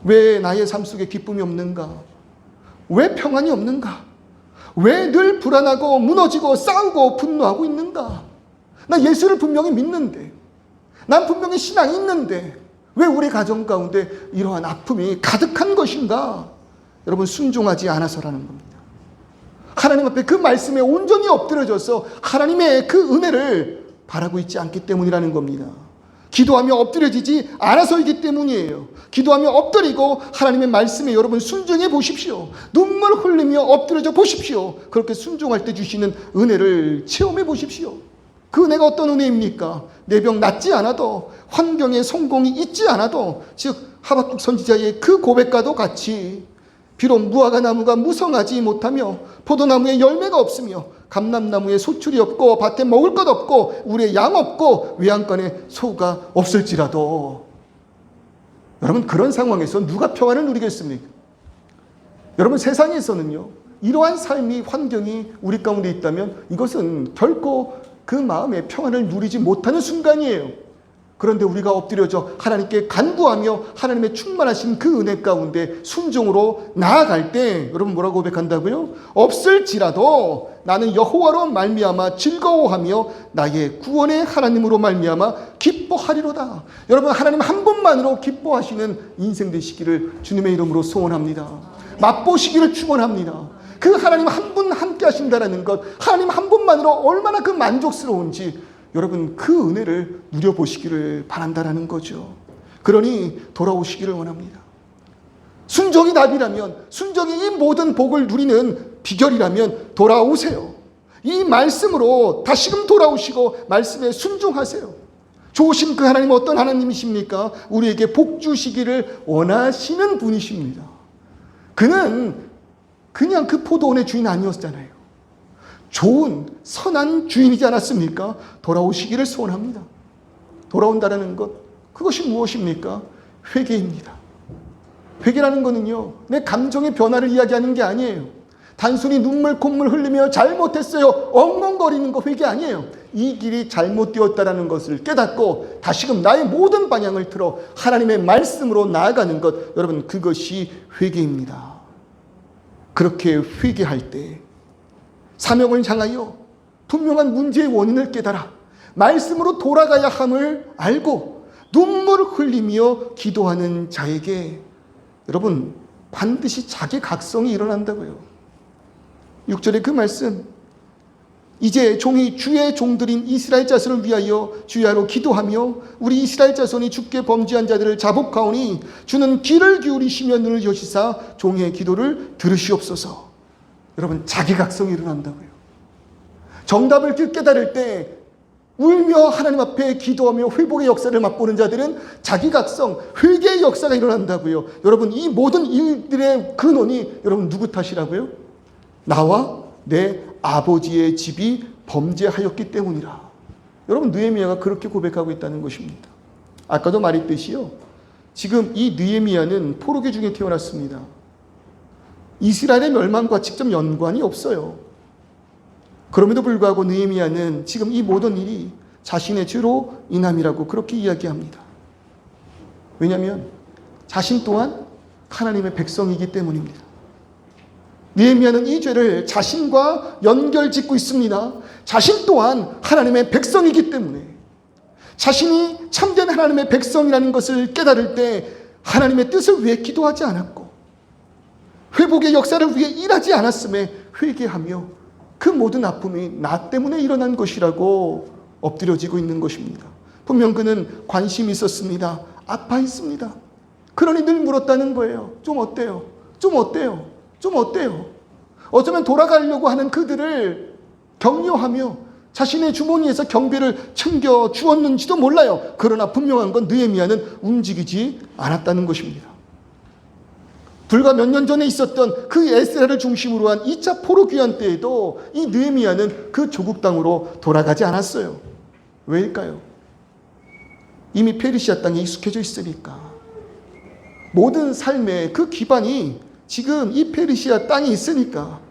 왜 나의 삶 속에 기쁨이 없는가? 왜 평안이 없는가? 왜 늘 불안하고 무너지고 싸우고 분노하고 있는가? 나 예수를 분명히 믿는데, 난 분명히 신앙이 있는데 왜 우리 가정 가운데 이러한 아픔이 가득한 것인가? 여러분, 순종하지 않아서라는 겁니다. 하나님 앞에 그 말씀에 온전히 엎드려져서 하나님의 그 은혜를 바라고 있지 않기 때문이라는 겁니다. 기도하며 엎드려지지 않아서이기 때문이에요. 기도하며 엎드리고 하나님의 말씀에 여러분 순종해 보십시오. 눈물 흘리며 엎드려져 보십시오. 그렇게 순종할 때 주시는 은혜를 체험해 보십시오. 그 은혜가 어떤 은혜입니까? 내 병 낫지 않아도, 환경에 성공이 있지 않아도, 즉 하박국 선지자의 그 고백과도 같이, 비록 무화과 나무가 무성하지 못하며 포도나무에 열매가 없으며 감람나무에 소출이 없고 밭에 먹을 것 없고 우리의 양 없고 외양간에 소가 없을지라도, 여러분, 그런 상황에서 누가 평안을 누리겠습니까? 여러분, 세상에서는요, 이러한 삶이, 환경이 우리 가운데 있다면 이것은 결코 그 마음의 평안을 누리지 못하는 순간이에요. 그런데 우리가 엎드려져 하나님께 간구하며 하나님의 충만하신 그 은혜 가운데 순종으로 나아갈 때, 여러분 뭐라고 고백한다고요? 없을지라도 나는 여호와로 말미암아 즐거워하며 나의 구원의 하나님으로 말미암아 기뻐하리로다. 여러분, 하나님 한 분만으로 기뻐하시는 인생 되시기를 주님의 이름으로 소원합니다. 맛보시기를 축원합니다. 그 하나님 한 분 함께 하신다라는 것, 하나님 한 분만으로 얼마나 그 만족스러운지 여러분, 그 은혜를 누려보시기를 바란다라는 거죠. 그러니 돌아오시기를 원합니다. 순종이 답이라면, 순종이 이 모든 복을 누리는 비결이라면 돌아오세요. 이 말씀으로 다시금 돌아오시고 말씀에 순종하세요. 좋으신 그 하나님, 어떤 하나님이십니까? 우리에게 복 주시기를 원하시는 분이십니다. 그는 그냥 그 포도원의 주인 아니었잖아요. 좋은 선한 주인이지 않았습니까? 돌아오시기를 소원합니다. 돌아온다라는 것, 그것이 무엇입니까? 회개입니다. 회개라는 것은요, 내 감정의 변화를 이야기하는 게 아니에요. 단순히 눈물 콧물 흘리며 잘못했어요 엉엉거리는 거 회개 아니에요. 이 길이 잘못되었다라는 것을 깨닫고 다시금 나의 모든 방향을 틀어 하나님의 말씀으로 나아가는 것, 여러분, 그것이 회개입니다. 그렇게 회개할 때 사명을 향하여 분명한 문제의 원인을 깨달아 말씀으로 돌아가야 함을 알고 눈물을 흘리며 기도하는 자에게 여러분 반드시 자기 각성이 일어난다고요. 6절의 그 말씀, 이제 종이 주의 종들인 이스라엘 자손을 위하여 주야로 기도하며 우리 이스라엘 자손이 주께 범죄한 자들을 자복하오니 주는 귀를 기울이시며 눈을 여시사 종의 기도를 들으시옵소서. 여러분, 자기 각성이 일어난다고요. 정답을 깨달을 때 울며 하나님 앞에 기도하며 회복의 역사를 맛보는 자들은 자기각성, 회개의 역사가 일어난다고요. 여러분, 이 모든 일들의 근원이 여러분 누구 탓이라고요? 나와 내 아버지의 집이 범죄하였기 때문이라. 여러분, 느헤미야가 그렇게 고백하고 있다는 것입니다. 아까도 말했듯이요, 지금 이 느헤미야는 포로기 중에 태어났습니다. 이스라엘의 멸망과 직접 연관이 없어요. 그럼에도 불구하고 느헤미야는 지금 이 모든 일이 자신의 죄로 인함이라고 그렇게 이야기합니다. 왜냐하면 자신 또한 하나님의 백성이기 때문입니다. 느헤미야는 이 죄를 자신과 연결짓고 있습니다. 자신 또한 하나님의 백성이기 때문에, 자신이 참된 하나님의 백성이라는 것을 깨달을 때 하나님의 뜻을 위해 기도하지 않았고 회복의 역사를 위해 일하지 않았음에 회개하며 그 모든 아픔이 나 때문에 일어난 것이라고 엎드려지고 있는 것입니다. 분명 그는 관심이 있었습니다. 아파했습니다. 그러니 늘 물었다는 거예요. 좀 어때요? 좀 어때요? 좀 어때요? 어쩌면 돌아가려고 하는 그들을 격려하며 자신의 주머니에서 경비를 챙겨 주었는지도 몰라요. 그러나 분명한 건 느헤미야는 움직이지 않았다는 것입니다. 불과 몇 년 전에 있었던 그 에스라를 중심으로 한 2차 포로 귀환 때에도 이 느헤미야는 그 조국 땅으로 돌아가지 않았어요. 왜일까요? 이미 페르시아 땅에 익숙해져 있으니까. 모든 삶의 그 기반이 지금 이 페르시아 땅에 있으니까.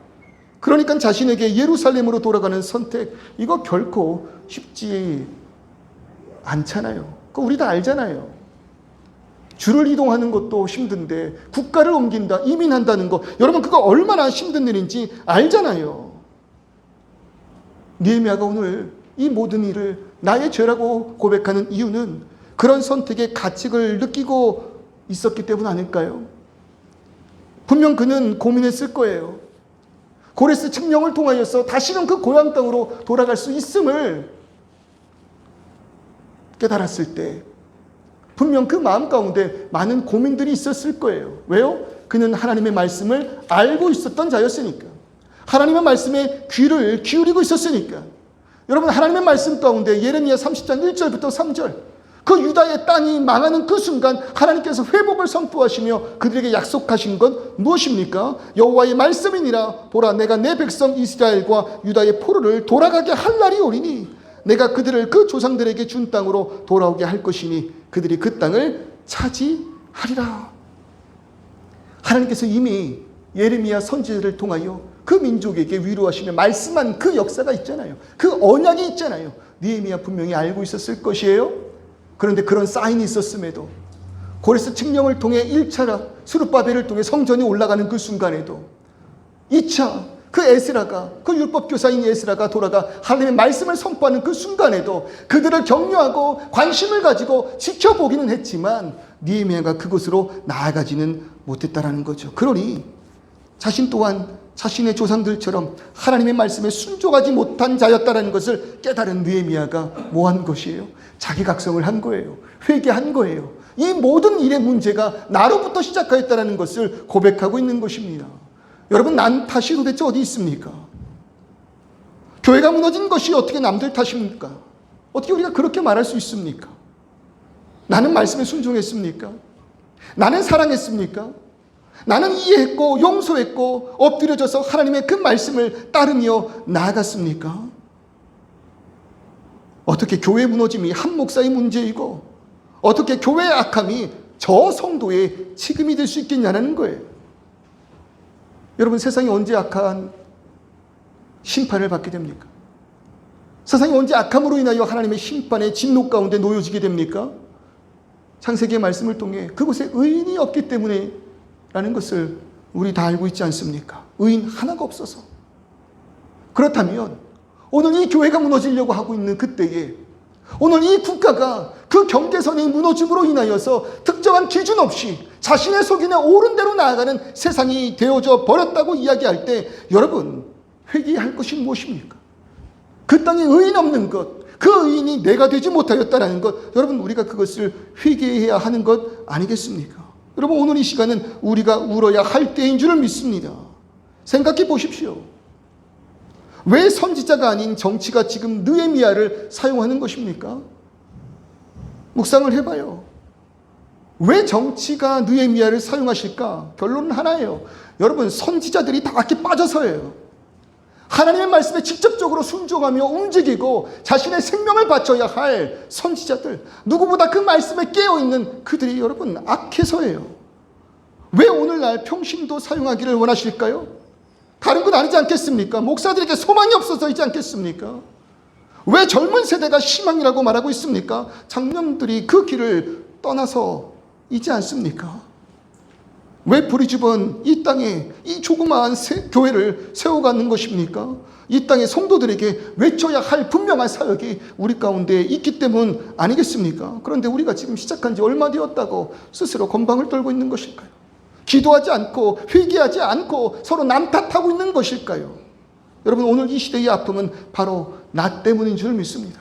그러니까 자신에게 예루살렘으로 돌아가는 선택, 이거 결코 쉽지 않잖아요. 그거 우리 다 알잖아요. 주를 이동하는 것도 힘든데 국가를 옮긴다, 이민한다는 거, 여러분 그거 얼마나 힘든 일인지 알잖아요. 느헤미야가 오늘 이 모든 일을 나의 죄라고 고백하는 이유는 그런 선택의 가책을 느끼고 있었기 때문 아닐까요? 분명 그는 고민했을 거예요. 고레스 칙령을 통하여서 다시는 그 고향 땅으로 돌아갈 수 있음을 깨달았을 때 분명 그 마음 가운데 많은 고민들이 있었을 거예요. 왜요? 그는 하나님의 말씀을 알고 있었던 자였으니까. 하나님의 말씀에 귀를 기울이고 있었으니까. 여러분, 하나님의 말씀 가운데 예레미야 30장 1절부터 3절, 그 유다의 땅이 망하는 그 순간 하나님께서 회복을 선포하시며 그들에게 약속하신 건 무엇입니까? 여호와의 말씀이니라. 보라, 내가 내 백성 이스라엘과 유다의 포로를 돌아가게 할 날이 오리니 내가 그들을 그 조상들에게 준 땅으로 돌아오게 할 것이니 그들이 그 땅을 차지하리라. 하나님께서 이미 예레미야 선지자를 통하여 그 민족에게 위로하시며 말씀한 그 역사가 있잖아요. 그 언약이 있잖아요. 느헤미야 분명히 알고 있었을 것이에요. 그런데 그런 사인이 있었음에도 고레스 칙령을 통해 1차 스룹바벨을 통해 성전이 올라가는 그 순간에도 2차 그 에스라가, 그 율법교사인 에스라가 돌아가 하나님의 말씀을 선포하는 그 순간에도 그들을 격려하고 관심을 가지고 지켜보기는 했지만 느헤미야가 그곳으로 나아가지는 못했다라는 거죠. 그러니 자신 또한 자신의 조상들처럼 하나님의 말씀에 순종하지 못한 자였다는 것을 깨달은 느헤미야가 뭐 한 것이에요? 자기각성을 한 거예요. 회개한 거예요. 이 모든 일의 문제가 나로부터 시작하였다는 것을 고백하고 있는 것입니다. 여러분, 난 탓이 도대체 어디 있습니까? 교회가 무너진 것이 어떻게 남들 탓입니까? 어떻게 우리가 그렇게 말할 수 있습니까? 나는 말씀에 순종했습니까? 나는 사랑했습니까? 나는 이해했고 용서했고 엎드려져서 하나님의 그 말씀을 따르며 나아갔습니까? 어떻게 교회 무너짐이 한 목사의 문제이고 어떻게 교회의 악함이 저 성도의 책임이 될 수 있겠냐는 거예요. 여러분, 세상이 언제 악한 심판을 받게 됩니까? 세상이 언제 악함으로 인하여 하나님의 심판의 진노 가운데 놓여지게 됩니까? 창세기의 말씀을 통해 그곳에 의인이 없기 때문에 라는 것을 우리 다 알고 있지 않습니까? 의인 하나가 없어서. 그렇다면 오늘 이 교회가 무너지려고 하고 있는 그때에, 오늘 이 국가가 그 경계선이 무너짐으로 인하여서 특정한 기준 없이 자신의 속인에 옳은 대로 나아가는 세상이 되어져 버렸다고 이야기할 때 여러분, 회개할 것이 무엇입니까? 그 땅에 의인 없는 것, 그 의인이 내가 되지 못하였다라는 것, 여러분 우리가 그것을 회개해야 하는 것 아니겠습니까? 여러분, 오늘 이 시간은 우리가 울어야 할 때인 줄을 믿습니다. 생각해 보십시오. 왜 선지자가 아닌 정치가 지금 느헤미야를 사용하는 것입니까? 묵상을 해봐요. 왜 정치가 느헤미야를 사용하실까? 결론은 하나예요. 여러분, 선지자들이 다 악에 빠져서예요. 하나님의 말씀에 직접적으로 순종하며 움직이고 자신의 생명을 바쳐야 할 선지자들, 누구보다 그 말씀에 깨어있는 그들이 여러분 악해서예요. 왜 오늘날 평신도 사용하기를 원하실까요? 다른 건 아니지 않겠습니까? 목사들에게 소망이 없어서이지 않겠습니까? 왜 젊은 세대가 희망이라고 말하고 있습니까? 장년들이 그 길을 떠나서이지 않습니까? 왜 브리즈번 이 땅에 이 조그마한 교회를 세워가는 것입니까? 이 땅의 성도들에게 외쳐야 할 분명한 사역이 우리 가운데 있기 때문 아니겠습니까? 그런데 우리가 지금 시작한 지 얼마 되었다고 스스로 건방을 떨고 있는 것일까요? 기도하지 않고 회개하지 않고 서로 남 탓하고 있는 것일까요? 여러분, 오늘 이 시대의 아픔은 바로 나 때문인 줄 믿습니다.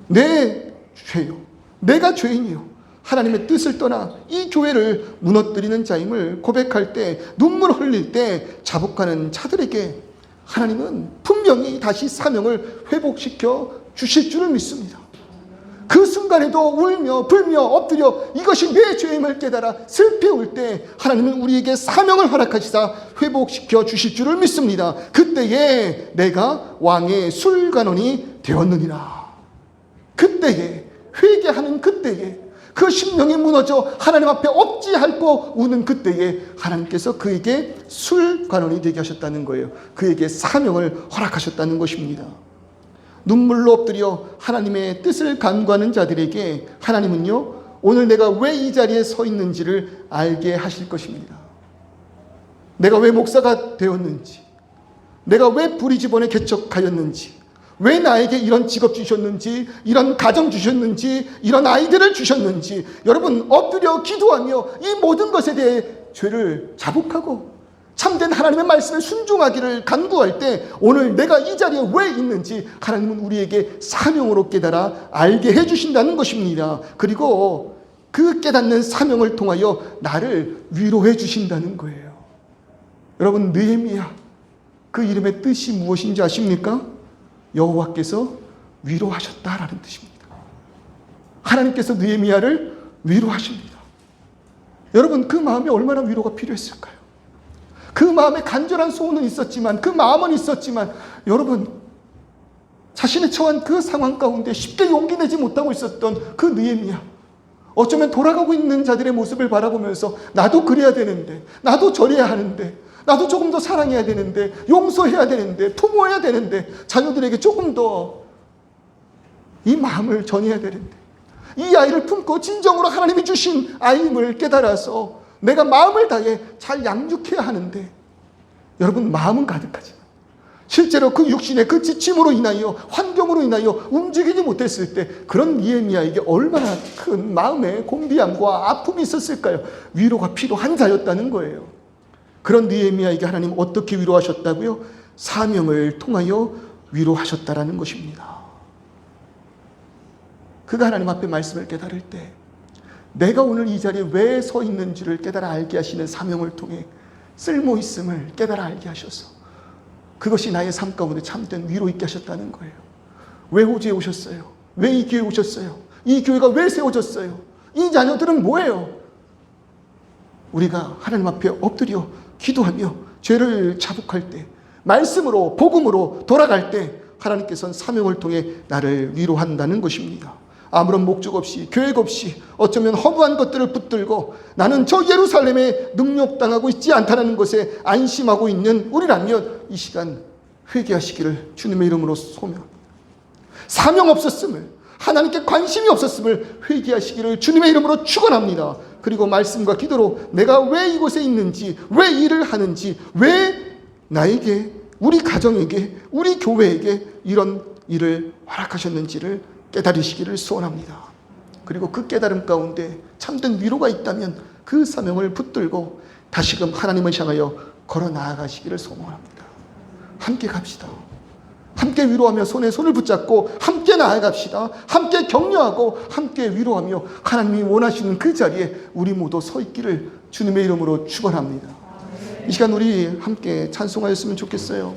내 죄요, 내가 죄인이요, 하나님의 뜻을 떠나 이 교회를 무너뜨리는 자임을 고백할 때, 눈물 흘릴 때 자복하는 자들에게 하나님은 분명히 다시 사명을 회복시켜 주실 줄을 믿습니다. 그 순간에도 울며 불며 엎드려 이것이 내 죄임을 깨달아 슬피 울 때 하나님은 우리에게 사명을 허락하시사 회복시켜 주실 줄을 믿습니다. 그때에 내가 왕의 술관원이 되었느니라. 그때에, 회개하는 그때에, 그 심령이 무너져 하나님 앞에 억지할고 우는 그때에 하나님께서 그에게 술관원이 되게 하셨다는 거예요. 그에게 사명을 허락하셨다는 것입니다. 눈물로 엎드려 하나님의 뜻을 간구하는 자들에게 하나님은요, 오늘 내가 왜 이 자리에 서 있는지를 알게 하실 것입니다. 내가 왜 목사가 되었는지, 내가 왜 브리즈번에 개척하였는지, 왜 나에게 이런 직업 주셨는지, 이런 가정 주셨는지, 이런 아이들을 주셨는지, 여러분 엎드려 기도하며 이 모든 것에 대해 죄를 자복하고 참된 하나님의 말씀에 순종하기를 간구할 때 오늘 내가 이 자리에 왜 있는지 하나님은 우리에게 사명으로 깨달아 알게 해주신다는 것입니다. 그리고 그 깨닫는 사명을 통하여 나를 위로해 주신다는 거예요. 여러분, 느헤미야, 그 이름의 뜻이 무엇인지 아십니까? 여호와께서 위로하셨다라는 뜻입니다. 하나님께서 느헤미야를 위로하십니다. 여러분, 그 마음에 얼마나 위로가 필요했을까요? 그 마음에 간절한 소원은 있었지만, 그 마음은 있었지만, 여러분, 자신의 처한 그 상황 가운데 쉽게 용기 내지 못하고 있었던 그 느헤미야, 어쩌면 돌아가고 있는 자들의 모습을 바라보면서 나도 그래야 되는데, 나도 저래야 하는데, 나도 조금 더 사랑해야 되는데, 용서해야 되는데, 부모해야 되는데, 자녀들에게 조금 더 이 마음을 전해야 되는데, 이 아이를 품고 진정으로 하나님이 주신 아임을 깨달아서 내가 마음을 다해 잘 양육해야 하는데, 여러분, 마음은 가득하지만 실제로 그 육신의 그 지침으로 인하여, 환경으로 인하여 움직이지 못했을 때 그런 느헤미야에게 얼마나 큰 마음의 곤비함과 아픔이 있었을까요? 위로가 필요한 자였다는 거예요. 그런 느헤미야에게 하나님 어떻게 위로하셨다고요? 사명을 통하여 위로하셨다라는 것입니다. 그가 하나님 앞에 말씀을 깨달을 때 내가 오늘 이 자리에 왜 서 있는지를 깨달아 알게 하시는 사명을 통해 쓸모 있음을 깨달아 알게 하셔서 그것이 나의 삶 가운데 참된 위로 있게 하셨다는 거예요. 왜 호주에 오셨어요? 왜 이 교회에 오셨어요? 이 교회가 왜 세워졌어요? 이 자녀들은 뭐예요? 우리가 하나님 앞에 엎드려 기도하며 죄를 자복할 때, 말씀으로 복음으로 돌아갈 때 하나님께서는 사명을 통해 나를 위로한다는 것입니다. 아무런 목적 없이, 계획 없이, 어쩌면 허무한 것들을 붙들고 나는 저 예루살렘에 능욕당하고 있지 않다는 것에 안심하고 있는 우리라면 이 시간 회개하시기를 주님의 이름으로 소명합니다. 사명 없었음을, 하나님께 관심이 없었음을 회개하시기를 주님의 이름으로 축원합니다. 그리고 말씀과 기도로 내가 왜 이곳에 있는지, 왜 일을 하는지, 왜 나에게, 우리 가정에게, 우리 교회에게 이런 일을 허락하셨는지를 깨달으시기를 소원합니다. 그리고 그 깨달음 가운데 참된 위로가 있다면 그 사명을 붙들고 다시금 하나님을 향하여 걸어 나아가시기를 소원합니다. 함께 갑시다. 함께 위로하며 손에 손을 붙잡고 함께 나아갑시다. 함께 격려하고 함께 위로하며 하나님이 원하시는 그 자리에 우리 모두 서 있기를 주님의 이름으로 축원합니다. 이 시간 우리 함께 찬송하였으면 좋겠어요.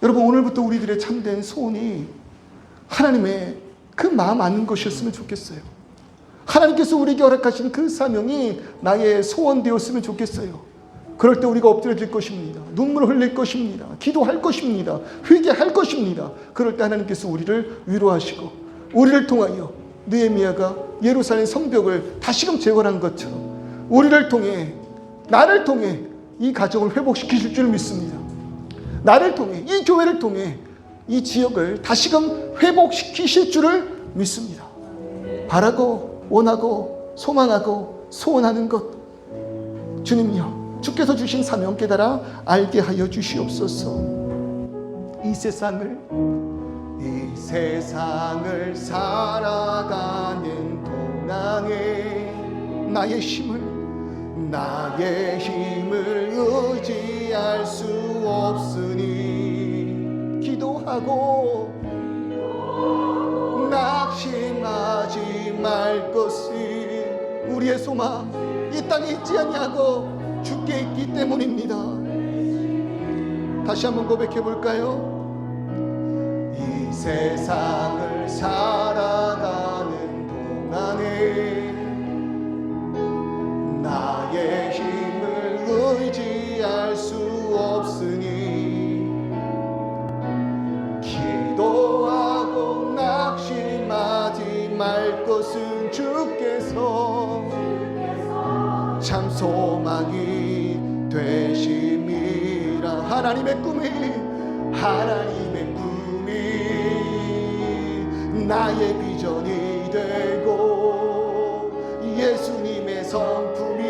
여러분, 오늘부터 우리들의 참된 소원이 하나님의 그 마음 아는 것이었으면 좋겠어요. 하나님께서 우리에게 허락하신 그 사명이 나의 소원 되었으면 좋겠어요. 그럴 때 우리가 엎드려질 것입니다. 눈물을 흘릴 것입니다. 기도할 것입니다. 회개할 것입니다. 그럴 때 하나님께서 우리를 위로하시고 우리를 통하여 느헤미야가 예루살렘 성벽을 다시금 재건한 것처럼 우리를 통해, 나를 통해 이 가정을 회복시키실 줄 믿습니다. 나를 통해, 이 교회를 통해 이 지역을 다시금 회복시키실 줄을 믿습니다. 바라고 원하고 소망하고 소원하는 것, 주님이여, 주께서 주신 사명 깨달아 알게 하여 주시옵소서. 이 세상을 살아가는 동안에 나의 힘을 의지할 수 없으니 기도하고 낙심하지 말 것을, 우리의 소망 이 땅에 있지 아니하고 주께 있기 때문입니다. 다시 한번 고백해 볼까요? 이 세상을 살아가는 동안에 나의 힘을 의지할 수 없으니 기도하고 낙심하지 말 것은 주께서 참 소망이 되심이라. 하나님의 꿈이 나의 비전이 되고 예수님의 성품이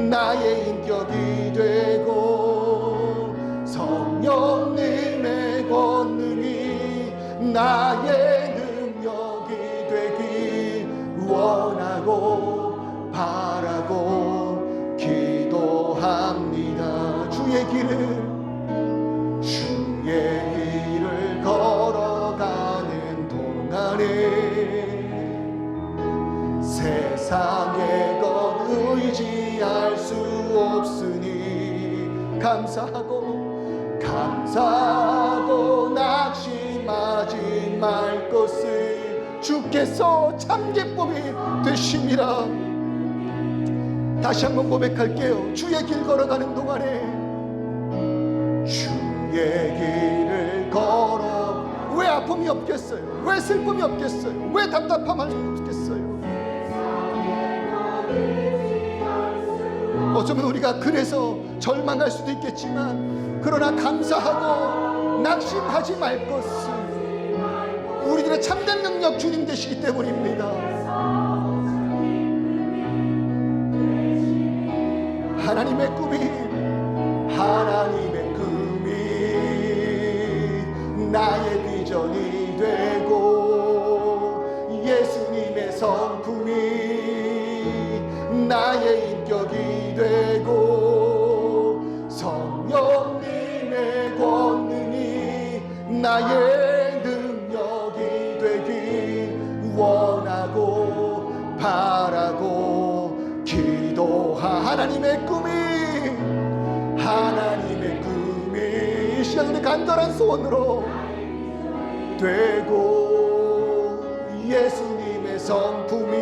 나의 인격이 되고 성령님의 권능이 나의 능력이 되기 원하고 바라고 기도합니다. 주의 길을 걸어가는 동안에 세상의 것 의지할 수 없으니 감사하고 낙심하지 말 것을 주께서 참 기쁨이 되심이라. 다시 한번 고백할게요. 주의 길 걸어가는 동안에 주의 길을 걸어 왜 아픔이 없겠어요? 왜 슬픔이 없겠어요? 왜 답답함이 없겠어요? 어쩌면 우리가 그래서 절망할 수도 있겠지만, 그러나 감사하고 낙심하지 말 것은 우리들의 참된 능력 주님 되시기 때문입니다. 하나님의 꿈이 나의 비전이 되고 예수님의 성품이 나의 인격이 되고 성령님의 권능이 나의 능력이 되길 원하고 바라고 하나님의 꿈이 이 시간에 간절한 소원으로 되고 예수님의 성품이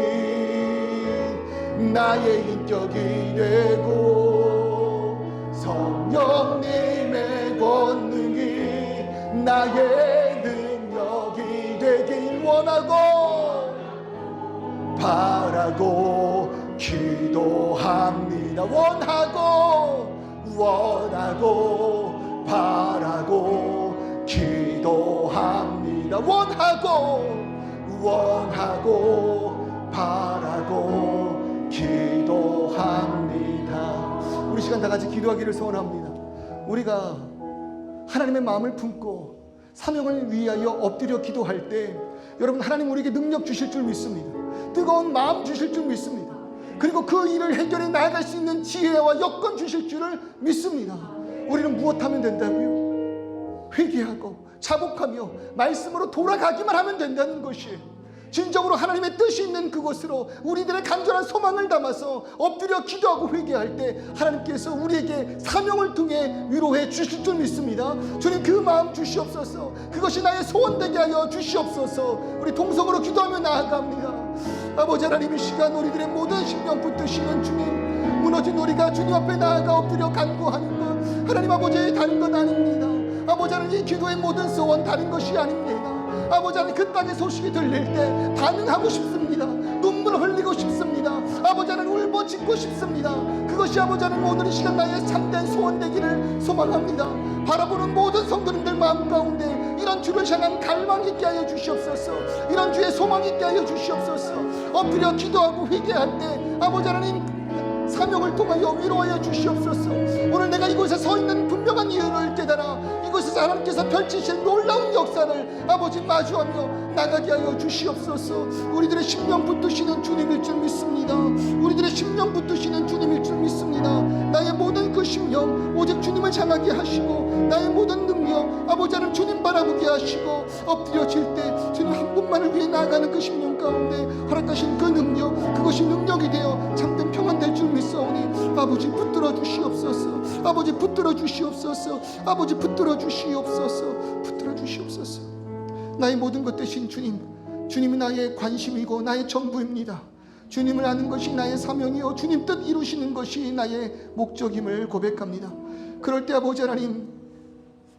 나의 인격이 되고 성령님의 권능이 나의 능력이 되길 원하고 바라고 기도합니다. 원하고 바라고 기도합니다. 원하고 바라고 기도합니다. 우리 시간 다 같이 기도하기를 소원합니다. 우리가 하나님의 마음을 품고 사명을 위하여 엎드려 기도할 때 여러분, 하나님 우리에게 능력 주실 줄 믿습니다. 뜨거운 마음 주실 줄 믿습니다. 그리고 그 일을 해결해 나아갈 수 있는 지혜와 여건 주실 줄을 믿습니다. 우리는 무엇하면 된다고요? 회개하고 자복하며 말씀으로 돌아가기만 하면 된다는 것이 진정으로 하나님의 뜻이 있는 그곳으로 우리들의 간절한 소망을 담아서 엎드려 기도하고 회개할 때 하나님께서 우리에게 사명을 통해 위로해 주실 줄 믿습니다. 주님, 그 마음 주시옵소서. 그것이 나의 소원 되게 하여 주시옵소서. 우리 동성으로 기도하며 나아갑니다. 아버지 하나님, 이 시간 우리들의 모든 심령 붙드시는 주님, 무너진 우리가 주님 앞에 나아가 엎드려 간구하는 것, 하나님 아버지, 다른 것 아닙니다. 아버지 하나님, 이 기도의 모든 소원 다른 것이 아닙니다. 아버지 하나님, 그 땅의 소식이 들릴 때 반응하고 싶습니다. 눈물 흘리고 싶습니다. 아버지 하나님, 울부짖고 싶습니다. 그것이 아버지 하나님 오늘 이 시간 나의 참된 소원 되기를 소망합니다. 바라보는 모든 성도님들 마음 가운데 이런 주를 향한 갈망 있게 하여 주시옵소서. 이런 주의 소망 있게 하여 주시옵소서. 엎드려 기도하고 회개할 때 아버지 하나님 사명을 통하여 위로하여 주시옵소서. 오늘 내가 이곳에 서 있는 분명한 이유를 깨달아 이곳에서 하나님께서 펼치실 놀라운 역사를 아버지 마주하며 나가게 하여 주시옵소서. 우리들의 심령 붙드시는 주님일 줄 믿습니다. 우리들의 심령 붙드시는 주님일 줄 믿습니다. 나의 모든 그 심령 오직 주님을 향하게 하시고, 나의 모든 능력 아버지 하나님 주님 바라보게 하시고, 엎드려질 때 주님 한 분만을 위해 나아가는 그 심령 가운데 허락하신 그 능력, 그것이 능력이 되어 참된 평안 될 줄 믿사오니 아버지 붙들어 주시옵소서. 아버지 붙들어 주시옵소서. 아버지 붙들어 주시옵소서. 붙들어 주시옵소서. 나의 모든 것 되신 주님, 주님이 나의 관심이고 나의 전부입니다. 주님을 아는 것이 나의 사명이요 주님 뜻 이루시는 것이 나의 목적임을 고백합니다. 그럴 때 아버지 하나님,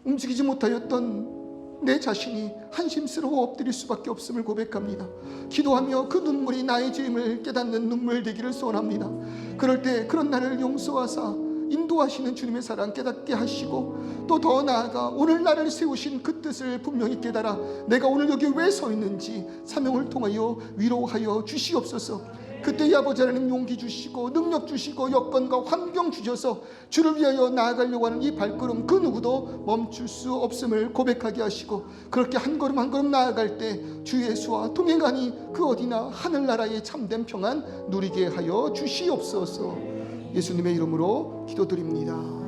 움직이지 못하였던 내 자신이 한심스러워 엎드릴 수밖에 없음을 고백합니다. 기도하며 그 눈물이 나의 죄임을 깨닫는 눈물 되기를 소원합니다. 그럴 때 그런 나를 용서하사 인도하시는 주님의 사랑 깨닫게 하시고, 또 더 나아가 오늘 나를 세우신 그 뜻을 분명히 깨달아 내가 오늘 여기 왜 서 있는지 사명을 통하여 위로하여 주시옵소서. 그때 이 아버지 하나님 용기 주시고 능력 주시고 여건과 환경 주셔서 주를 위하여 나아가려고 하는 이 발걸음 그 누구도 멈출 수 없음을 고백하게 하시고, 그렇게 한 걸음 한 걸음 나아갈 때 주 예수와 동행하니 그 어디나 하늘나라의 참된 평안 누리게 하여 주시옵소서. 예수님의 이름으로 기도드립니다.